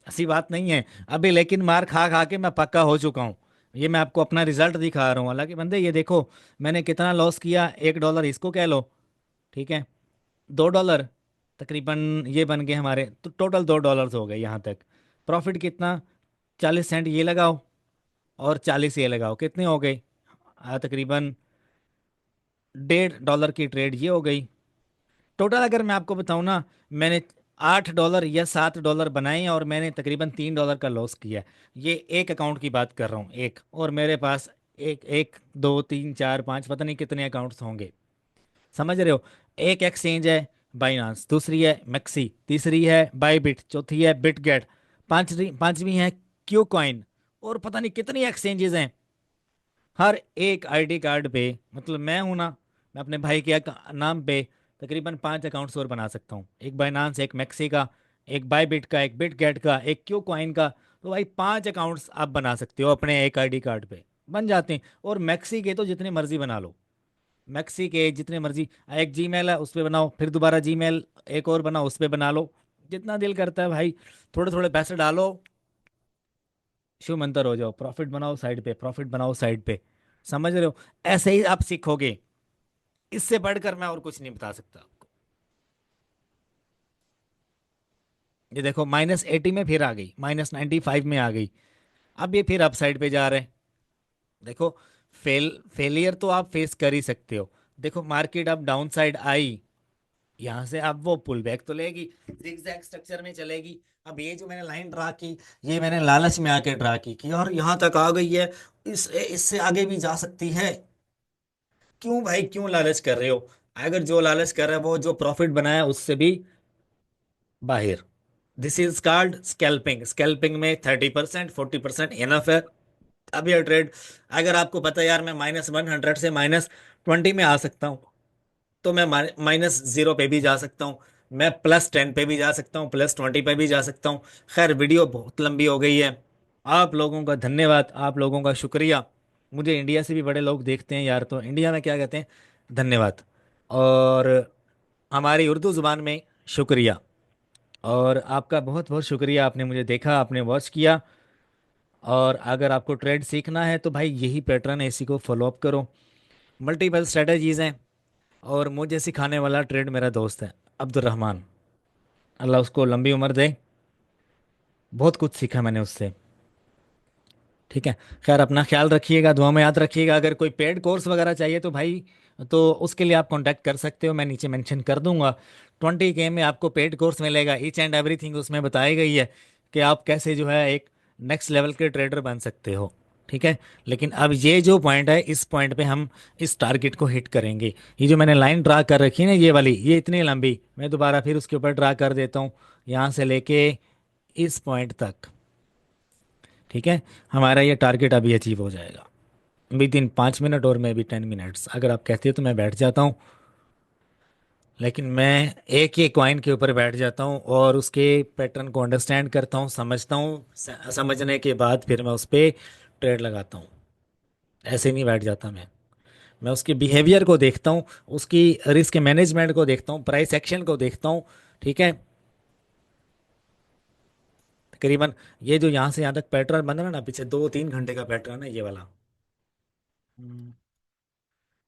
ऐसी बात नहीं है अभी, लेकिन मार खा खा के मैं पक्का हो चुका हूं। ये मैं आपको अपना रिजल्ट दिखा रहा हूँ, हालांकि बंदे ये देखो मैंने कितना लॉस किया, $1 इसको कह लो, ठीक है, $2 तकरीबन ये बन गए हमारे, तो टोटल $2 हो गए यहाँ तक। प्रॉफिट कितना, 40 सेंट ये लगाओ और 40 ये लगाओ, कितने हो गए? तकरीबन $1.5 की ट्रेड ये हो गई। टोटल अगर मैं आपको बताऊं ना, मैंने $8 या $7 बनाए और मैंने तकरीबन $3 का लॉस किया। ये एक अकाउंट की बात कर रहा हूँ, एक, और मेरे पास एक एक दो तीन चार पाँच पता नहीं कितने अकाउंट्स होंगे। समझ रहे हो? एक एक्सचेंज है बाइनांस, दूसरी है मैक्सी, तीसरी है बाईबिट, चौथी है बिटगेट, पांचवी पांचवी है क्यू कॉइन, और पता नहीं कितनी एक्सचेंजेस हैं। हर एक आईडी कार्ड पे, मतलब मैं हूं ना, मैं अपने भाई के नाम पे तकरीबन 5 अकाउंट्स और बना सकता हूँ, एक बाइनांस, एक मैक्सी का, एक बायबिट का, एक बिटगेट का, एक क्यू कॉइन का। तो भाई 5 अकाउंट्स आप बना सकते हो अपने एक आईडी कार्ड पे, बन जाते हैं। और मैक्सी के तो जितने मर्जी बना लो, मैक्सी के जितने मर्जी, एक जीमेल है उस पे बनाओ, फिर दोबारा जीमेल एक और बनाओ उस पे बना लो, जितना दिल करता है भाई। थोड़े थोड़े पैसे डालो, शिव मंतर हो जाओ, प्रॉफिट बनाओ साइड पे, प्रॉफिट बनाओ साइड पे। समझ रहे हो? ऐसे ही आप सीखोगे, इससे बढ़कर मैं और कुछ नहीं बता सकता आपको। ये देखो -80 में फिर आ गई, -95 में आ गई, अब ये फिर अप साइड पे जा रहे हैं। देखो, फेलियर तो आप फेस कर ही सकते हो। देखो मार्केट अब डाउन साइड आई, यहाँ से अब वो पुल बैक तो लेगी, zigzag स्ट्रक्चर में चलेगी। अब ये जो मैंने लाइन ड्रा की, ये मैंने लालच में आके ड्रा की कि यार यहाँ तक आ गई है, इससे आगे भी जा सकती है। क्यों भाई, क्यों लालच कर रहे हो? अगर जो लालच कर रहा है वो जो प्रॉफिट बनाया उससे भी बाहर। This is called scalping. Scalping में 30%, 40% इनफ है। अब यह ट्रेड, अगर आपको पता है यार मैं -100 से -20 में आ सकता हूँ, तो मैं -0 पे भी जा सकता हूँ, मैं +10 पे भी जा सकता हूँ, +20 पे भी जा सकता हूँ। खैर वीडियो बहुत लंबी हो गई है। आप लोगों का धन्यवाद, आप लोगों का शुक्रिया। मुझे इंडिया से भी बड़े लोग देखते हैं यार, तो इंडिया में क्या कहते हैं, धन्यवाद। और हमारी उर्दू ज़ुबान में शुक्रिया। और आपका बहुत बहुत शुक्रिया, आपने मुझे देखा, आपने वॉच किया। और अगर आपको ट्रेड सीखना है तो भाई यही पैटर्न है, इसी को फॉलो अप करो। मल्टीपल स्ट्रेटजीज हैं, और मुझे सिखाने वाला ट्रेड मेरा दोस्त है अब्दुलरहमान, अल्लाह उसको लंबी उम्र दे। बहुत कुछ सीखा मैंने उससे। ठीक है, खैर अपना ख्याल रखिएगा, दुआ में याद रखिएगा। अगर कोई पेड कोर्स वगैरह चाहिए तो भाई, तो उसके लिए आप कांटेक्ट कर सकते हो, मैं नीचे मेंशन कर दूंगा। 20K में आपको पेड कोर्स मिलेगा, ईच एंड एवरीथिंग उसमें बताई गई है कि आप कैसे जो है एक नेक्स्ट लेवल के ट्रेडर बन सकते हो। ठीक है, लेकिन अब ये जो पॉइंट है, इस पॉइंट पे हम इस टारगेट को हिट करेंगे। ये जो मैंने लाइन ड्रा कर रखी है ना, ये वाली, ये इतनी लंबी, मैं दोबारा फिर उसके ऊपर ड्रा कर देता हूँ, यहाँ से लेके इस पॉइंट तक। ठीक है, हमारा ये टारगेट अभी अचीव हो जाएगा विद इन 5 मिनट, और मैं भी 10 मिनट्स, अगर आप कहते हो तो मैं बैठ जाता हूँ। लेकिन मैं एक ही कॉइन के ऊपर बैठ जाता हूँ और उसके पैटर्न को अंडरस्टैंड करता हूँ, समझता हूँ, समझने के बाद फिर मैं उस पर ट्रेड लगाता हूँ। ऐसे नहीं बैठ जाता मैं उसके बिहेवियर को देखता हूँ, उसकी रिस्क मैनेजमेंट को देखता हूँ, प्राइस एक्शन को देखता हूँ। ठीक है, तकरीबन ये जो यहाँ से यहाँ तक पैटर्न बन रहा है ना, पीछे 2-3 घंटे का पैटर्न है ये वाला।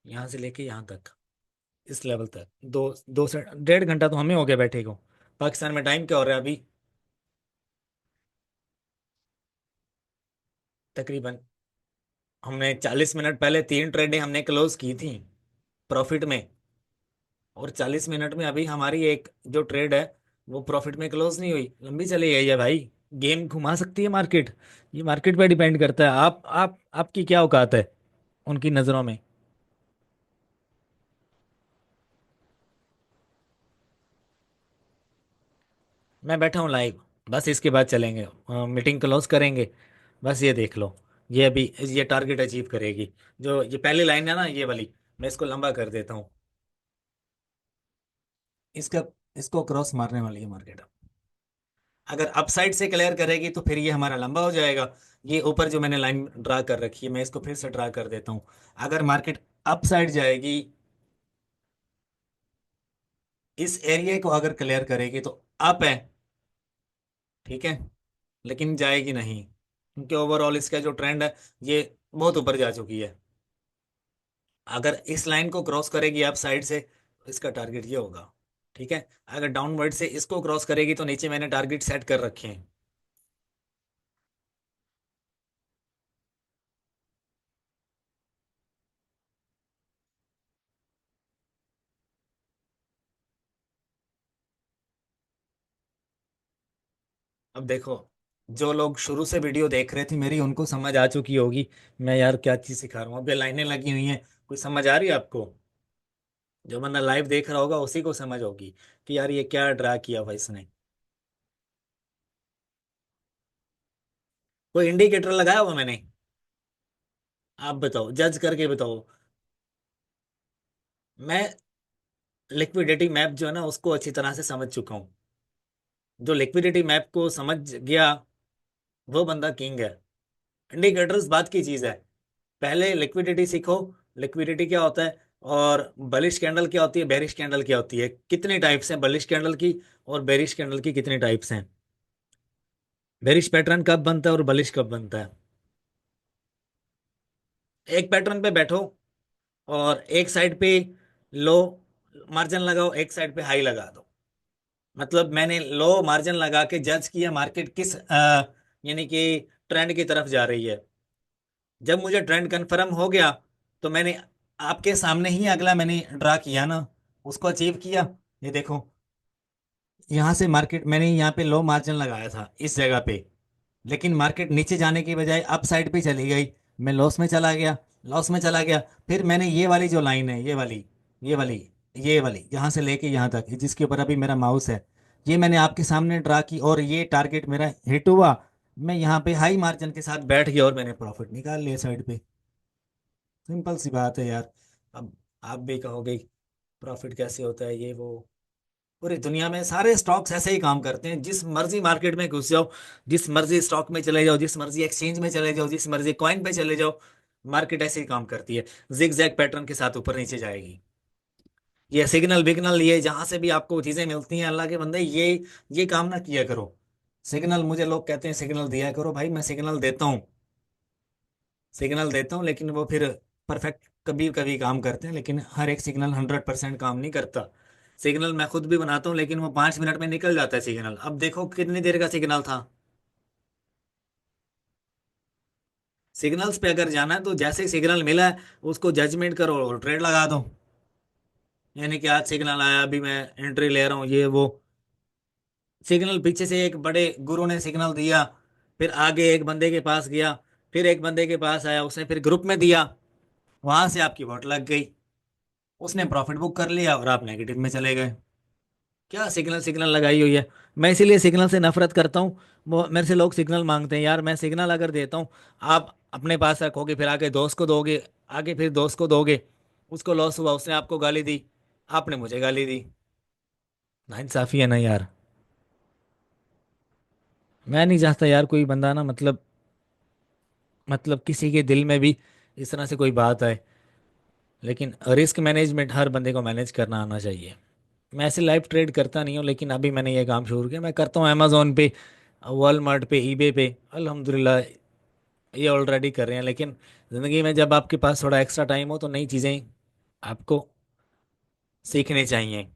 यहाँ से लेके यहाँ तक, इस लेवल तक, 2 2 से 1.5 घंटा तो हमें हो गया बैठे को। पाकिस्तान में टाइम क्या हो रहा है अभी? तकरीबन, हमने 40 मिनट पहले 3 ट्रेडें हमने क्लोज की थी प्रॉफिट में। और 40 मिनट में अभी हमारी एक जो ट्रेड है वो प्रॉफिट में क्लोज नहीं हुई, लंबी चली गई है भाई। गेम घुमा सकती है मार्केट। ये मार्केट पे डिपेंड करता है। आप आपकी क्या औकात है उनकी नज़रों में। मैं बैठा हूँ लाइव, बस इसके बाद चलेंगे, मीटिंग क्लोज करेंगे। बस ये देख लो, ये अभी ये टारगेट अचीव करेगी। जो ये पहली लाइन है ना ये वाली, मैं इसको लंबा कर देता हूँ। इसका इसको क्रॉस मारने वाली है मार्केट। अगर अपसाइड से क्लियर करेगी तो फिर ये हमारा लंबा हो जाएगा। ये ऊपर जो मैंने लाइन ड्रा कर रखी है मैं इसको फिर से ड्रा कर देता हूँ। अगर मार्केट अपसाइड जाएगी, इस एरिया को अगर क्लियर करेगी तो अप है, ठीक है। लेकिन जाएगी नहीं, क्योंकि ओवरऑल इसका जो ट्रेंड है ये बहुत ऊपर जा चुकी है। अगर इस लाइन को क्रॉस करेगी अप साइड से तो इसका टारगेट ये होगा, ठीक है। अगर डाउनवर्ड से इसको क्रॉस करेगी तो नीचे मैंने टारगेट सेट कर रखे हैं। अब देखो, जो लोग शुरू से वीडियो देख रहे थे मेरी उनको समझ आ चुकी होगी मैं यार क्या चीज सिखा रहा हूँ। अब ये लाइनें लगी हुई हैं, कोई समझ आ रही है आपको? जो बंदा लाइव देख रहा होगा उसी को समझ होगी कि यार ये क्या ड्रा किया भाई इसने। कोई इंडिकेटर लगाया हुआ मैंने? आप बताओ, जज करके बताओ। मैं लिक्विडिटी मैप जो है ना उसको अच्छी तरह से समझ चुका हूँ। जो लिक्विडिटी मैप को समझ गया वो बंदा किंग है। इंडिकेटर्स बात की चीज है, पहले लिक्विडिटी सीखो। लिक्विडिटी क्या होता है, और बलिश कैंडल क्या होती है, बेरिश कैंडल क्या होती है, कितने टाइप्स हैं बलिश कैंडल की, और बेरिश कैंडल की कितने टाइप्स हैं। बेरिश पैटर्न कब बनता है और बलिश कब बनता है। एक पैटर्न पे बैठो और एक साइड पे लो मार्जिन लगाओ, एक साइड पे हाई लगा दो। मतलब मैंने लो मार्जिन लगा के जज किया मार्केट किस यानी कि ट्रेंड की तरफ जा रही है। जब मुझे ट्रेंड कंफर्म हो गया तो मैंने आपके सामने ही अगला मैंने ड्रा किया ना, उसको अचीव किया। ये देखो, यहाँ से मार्केट मैंने यहाँ पे लो मार्जिन लगाया था इस जगह पे, लेकिन मार्केट नीचे जाने की बजाय अप साइड पे चली गई। मैं लॉस में चला गया, लॉस में चला गया। फिर मैंने ये वाली जो लाइन है, ये वाली ये वाली यहाँ से लेके यहाँ तक जिसके ऊपर अभी मेरा माउस है, ये मैंने आपके सामने ड्रा की और ये टारगेट मेरा हिट हुआ। मैं यहाँ पे हाई मार्जिन के साथ बैठ गया और मैंने प्रॉफिट निकाल लिया साइड पे। सिंपल सी बात है यार। अब आप भी कहोगे प्रॉफिट कैसे होता है ये वो। पूरी दुनिया में सारे स्टॉक्स ऐसे ही काम करते हैं, जिस मर्जी मार्केट में घुस जाओ, जिस मर्जी स्टॉक में चले जाओ, जिस मर्जी एक्सचेंज में चले जाओ, जिस मर्जी कॉइन पे चले जाओ, मार्केट ऐसे ही काम करती है। जिग जैग पैटर्न के साथ ऊपर नीचे जाएगी। ये सिग्नल विग्नल ये जहां से भी आपको चीजें मिलती हैं अल्लाह के बंदे, ये काम ना किया करो। सिग्नल मुझे लोग कहते हैं सिग्नल दिया करो, भाई मैं सिग्नल देता हूँ, सिग्नल देता हूँ, लेकिन वो फिर परफेक्ट कभी कभी काम करते हैं, लेकिन हर एक सिग्नल 100% काम नहीं करता। सिग्नल मैं खुद भी बनाता हूँ लेकिन वो 5 मिनट में निकल जाता है सिग्नल। अब देखो कितनी देर का सिग्नल था। सिग्नल्स पे अगर जाना है तो जैसे ही सिग्नल मिला है उसको जजमेंट करो और ट्रेड लगा दो। यानी कि आज सिग्नल आया अभी मैं एंट्री ले रहा हूँ ये वो। सिग्नल पीछे से एक बड़े गुरु ने सिग्नल दिया, फिर आगे एक बंदे के पास गया, फिर एक बंदे के पास आया उसने फिर ग्रुप में दिया, वहां से आपकी वोट लग गई, उसने प्रॉफिट बुक कर लिया और आप नेगेटिव में चले गए। क्या सिग्नल सिग्नल लगाई हुई है। मैं इसीलिए सिग्नल से नफरत करता हूँ। वो मेरे से लोग सिग्नल मांगते हैं, यार मैं सिग्नल अगर देता हूँ आप अपने पास रखोगे, फिर आगे दोस्त को दोगे, आगे फिर दोस्त को दोगे, उसको लॉस हुआ उसने आपको गाली दी, आपने मुझे गाली दी। नाइंसाफी है ना यार। मैं नहीं चाहता यार कोई बंदा ना मतलब किसी के दिल में भी इस तरह से कोई बात आए। लेकिन रिस्क मैनेजमेंट हर बंदे को मैनेज करना आना चाहिए। मैं ऐसे लाइव ट्रेड करता नहीं हूँ, लेकिन अभी मैंने ये काम शुरू किया। मैं करता हूँ अमेजोन पे, वॉलमार्ट पे, ईबे पे, अल्हम्दुलिल्लाह ये ऑलरेडी कर रहे हैं। लेकिन ज़िंदगी में जब आपके पास थोड़ा एक्स्ट्रा टाइम हो तो नई चीज़ें आपको सीखनी चाहिए।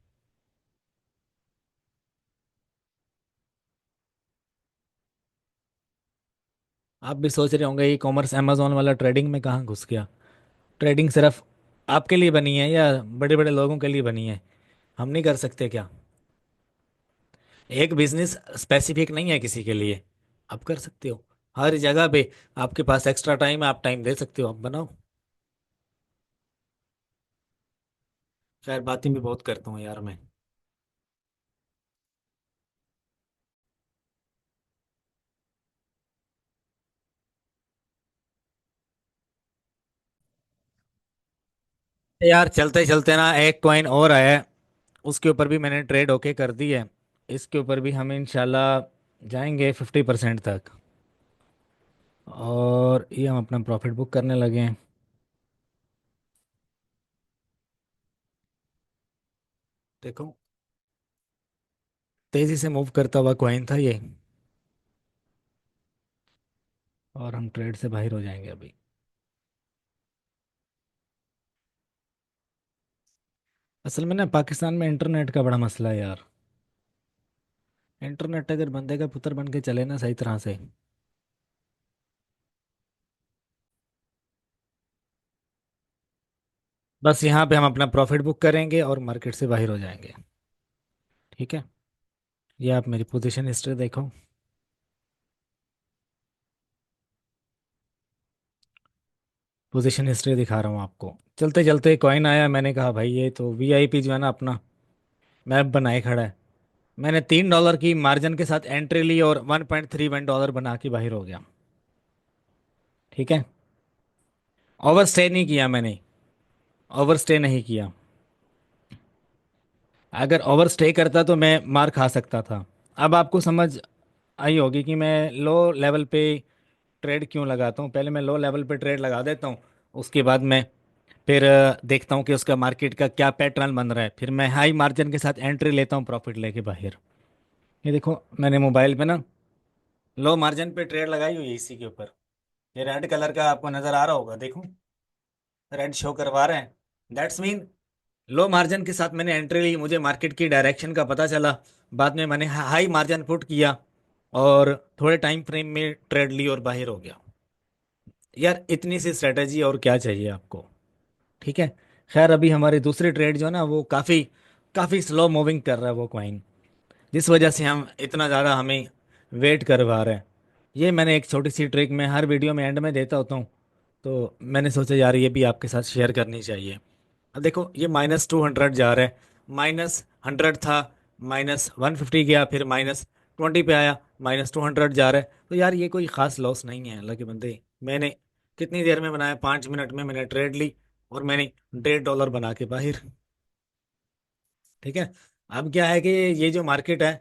आप भी सोच रहे होंगे ई कॉमर्स अमेजोन वाला ट्रेडिंग में कहाँ घुस गया। ट्रेडिंग सिर्फ आपके लिए बनी है या बड़े बड़े लोगों के लिए बनी है? हम नहीं कर सकते क्या? एक बिजनेस स्पेसिफिक नहीं है किसी के लिए। आप कर सकते हो हर जगह पे। आपके पास एक्स्ट्रा टाइम है, आप टाइम दे सकते हो, आप बनाओ। खैर बातें भी बहुत करता हूँ यार मैं। यार चलते चलते ना एक कॉइन और आया है, उसके ऊपर भी मैंने ट्रेड ओके कर दी है। इसके ऊपर भी हम इंशाल्लाह जाएंगे 50% तक। और ये हम अपना प्रॉफिट बुक करने लगे हैं। देखो, तेजी से मूव करता हुआ कॉइन था ये। और हम ट्रेड से बाहर हो जाएंगे अभी। असल में ना पाकिस्तान में इंटरनेट का बड़ा मसला है यार। इंटरनेट अगर बंदे का पुत्र बन के चले ना सही तरह से, बस यहाँ पे हम अपना प्रॉफिट बुक करेंगे और मार्केट से बाहर हो जाएंगे। ठीक है। ये आप मेरी पोजीशन हिस्ट्री देखो। पोजीशन हिस्ट्री दिखा रहा हूँ आपको। चलते चलते कॉइन आया, मैंने कहा भाई ये तो वीआईपी जो है ना अपना मैप बनाए खड़ा है। मैंने $3 की मार्जिन के साथ एंट्री ली और $1.31 बना के बाहर हो गया। ठीक है। ओवर स्टे नहीं किया मैंने। ओवर स्टे नहीं किया। अगर ओवर स्टे करता तो मैं मार खा सकता था। अब आपको समझ आई होगी कि मैं लो लेवल पे ट्रेड क्यों लगाता हूँ। पहले मैं लो लेवल पे ट्रेड लगा देता हूँ, उसके बाद मैं फिर देखता हूँ कि उसका मार्केट का क्या पैटर्न बन रहा है, फिर मैं हाई मार्जिन के साथ एंट्री लेता हूँ प्रॉफिट लेके बाहर। ये देखो मैंने मोबाइल पे ना लो मार्जिन पे ट्रेड लगाई हुई है इसी के ऊपर। ये रेड कलर का आपको नजर आ रहा होगा, देखो रेड शो करवा रहे हैं। दैट्स मीन लो मार्जिन के साथ मैंने एंट्री ली, मुझे मार्केट की डायरेक्शन का पता चला। बाद में मैंने हाई मार्जिन पुट किया और थोड़े टाइम फ्रेम में ट्रेड ली और बाहर हो गया। यार इतनी सी स्ट्रेटेजी और क्या चाहिए आपको। ठीक है। खैर अभी हमारी दूसरी ट्रेड जो है ना वो काफ़ी काफ़ी स्लो मूविंग कर रहा है वो कॉइन, जिस वजह से हम इतना ज़्यादा हमें वेट करवा रहे हैं। ये मैंने एक छोटी सी ट्रिक में हर वीडियो में एंड में देता होता हूँ, तो मैंने सोचा यार ये भी आपके साथ शेयर करनी चाहिए। अब देखो ये -200 जा रहा है। -100 था, -150 गया, फिर -20 पे आया, -200 जा रहा है। तो यार ये कोई ख़ास लॉस नहीं है अल्लाह के बंदे। मैंने कितनी देर में बनाया, 5 मिनट में मैंने ट्रेड ली और मैंने $1.5 बना के बाहर। ठीक है। अब क्या है कि ये जो मार्केट है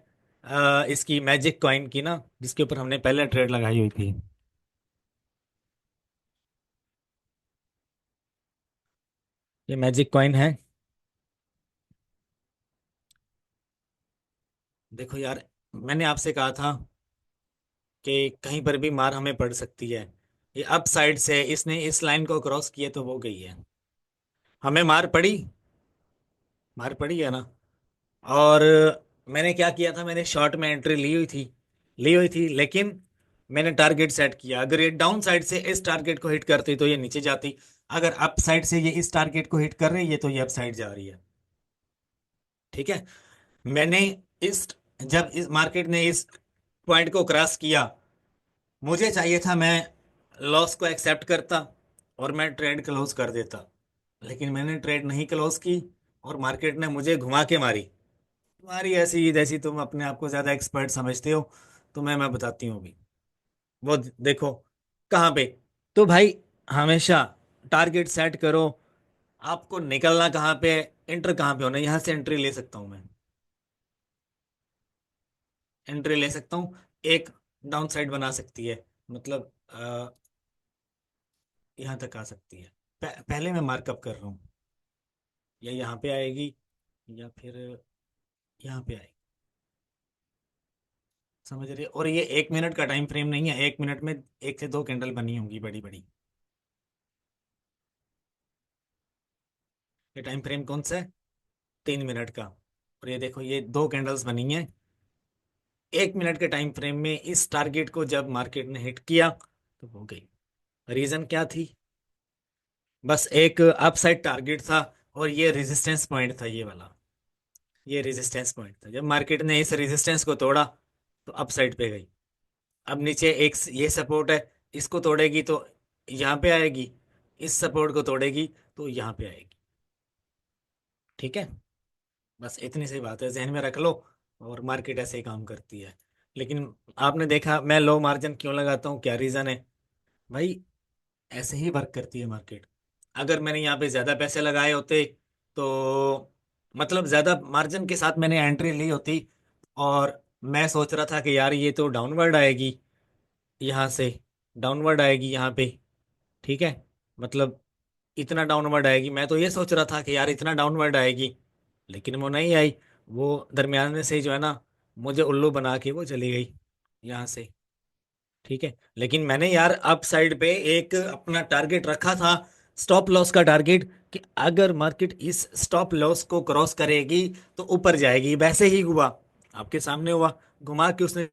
इसकी मैजिक कॉइन की ना, जिसके ऊपर हमने पहले ट्रेड लगाई हुई थी, ये मैजिक कॉइन है। देखो यार, मैंने आपसे कहा था कि कहीं पर भी मार हमें पड़ सकती है। ये अप साइड से इसने इस लाइन को क्रॉस किया तो वो गई है। हमें मार पड़ी, मार पड़ी है ना। और मैंने क्या किया था, मैंने शॉर्ट में एंट्री ली हुई थी, लेकिन मैंने टारगेट सेट किया। अगर ये डाउन साइड से इस टारगेट को हिट करती तो ये नीचे जाती। अगर अप साइड से ये इस टारगेट को हिट कर रही है तो ये अप साइड जा रही है। ठीक है। मैंने इस जब इस मार्केट ने इस पॉइंट को क्रॉस किया, मुझे चाहिए था मैं लॉस को एक्सेप्ट करता और मैं ट्रेड क्लोज कर देता। लेकिन मैंने ट्रेड नहीं क्लोज की और मार्केट ने मुझे घुमा के मारी। तुम्हारी ऐसी जैसी तुम अपने आप को ज्यादा एक्सपर्ट समझते हो, तो मैं बताती हूँ अभी। वो देखो कहाँ पे। तो भाई हमेशा टारगेट सेट करो। आपको निकलना कहाँ पे, एंटर कहाँ पे होना, यहाँ से एंट्री ले सकता हूँ मैं। एंट्री ले सकता हूँ। एक डाउन साइड बना सकती है, मतलब यहाँ तक आ सकती है। पहले मैं मार्कअप कर रहा हूँ। या यहाँ पे आएगी या फिर यहाँ पे आएगी। समझ रही है? और ये 1 मिनट का टाइम फ्रेम नहीं है, 1 मिनट में 1 से 2 कैंडल बनी होंगी बड़ी बड़ी। ये टाइम फ्रेम कौन सा है? 3 मिनट का। और ये देखो ये 2 कैंडल्स बनी हैं 1 मिनट के टाइम फ्रेम में। इस टारगेट को जब मार्केट ने हिट किया तो हो गई। रीजन क्या थी? बस एक अपसाइड टारगेट था, और ये रेजिस्टेंस पॉइंट था, ये वाला। ये रेजिस्टेंस पॉइंट था, जब मार्केट ने इस रेजिस्टेंस को तोड़ा तो अपसाइड पे गई। अब नीचे एक ये सपोर्ट है, इसको तोड़ेगी तो यहाँ पे आएगी, इस सपोर्ट को तोड़ेगी तो यहाँ पे आएगी। ठीक है, बस इतनी सी बात है, जहन में रख लो। और मार्केट ऐसे ही काम करती है। लेकिन आपने देखा मैं लो मार्जिन क्यों लगाता हूँ, क्या रीजन है? भाई, ऐसे ही वर्क करती है मार्केट। अगर मैंने यहाँ पे ज्यादा पैसे लगाए होते, तो मतलब ज्यादा मार्जिन के साथ मैंने एंट्री ली होती, और मैं सोच रहा था कि यार ये तो डाउनवर्ड आएगी, यहाँ से डाउनवर्ड आएगी यहाँ पे। ठीक है, मतलब इतना डाउनवर्ड आएगी, मैं तो ये सोच रहा था कि यार इतना डाउनवर्ड आएगी, लेकिन वो नहीं आई। वो दरमियान में से ही जो है ना, मुझे उल्लू बना के वो चली गई यहाँ से। ठीक है, लेकिन मैंने यार अप साइड पे एक अपना टारगेट रखा था, स्टॉप लॉस का टारगेट, कि अगर मार्केट इस स्टॉप लॉस को क्रॉस करेगी तो ऊपर जाएगी। वैसे ही हुआ, आपके सामने हुआ, घुमा के उसने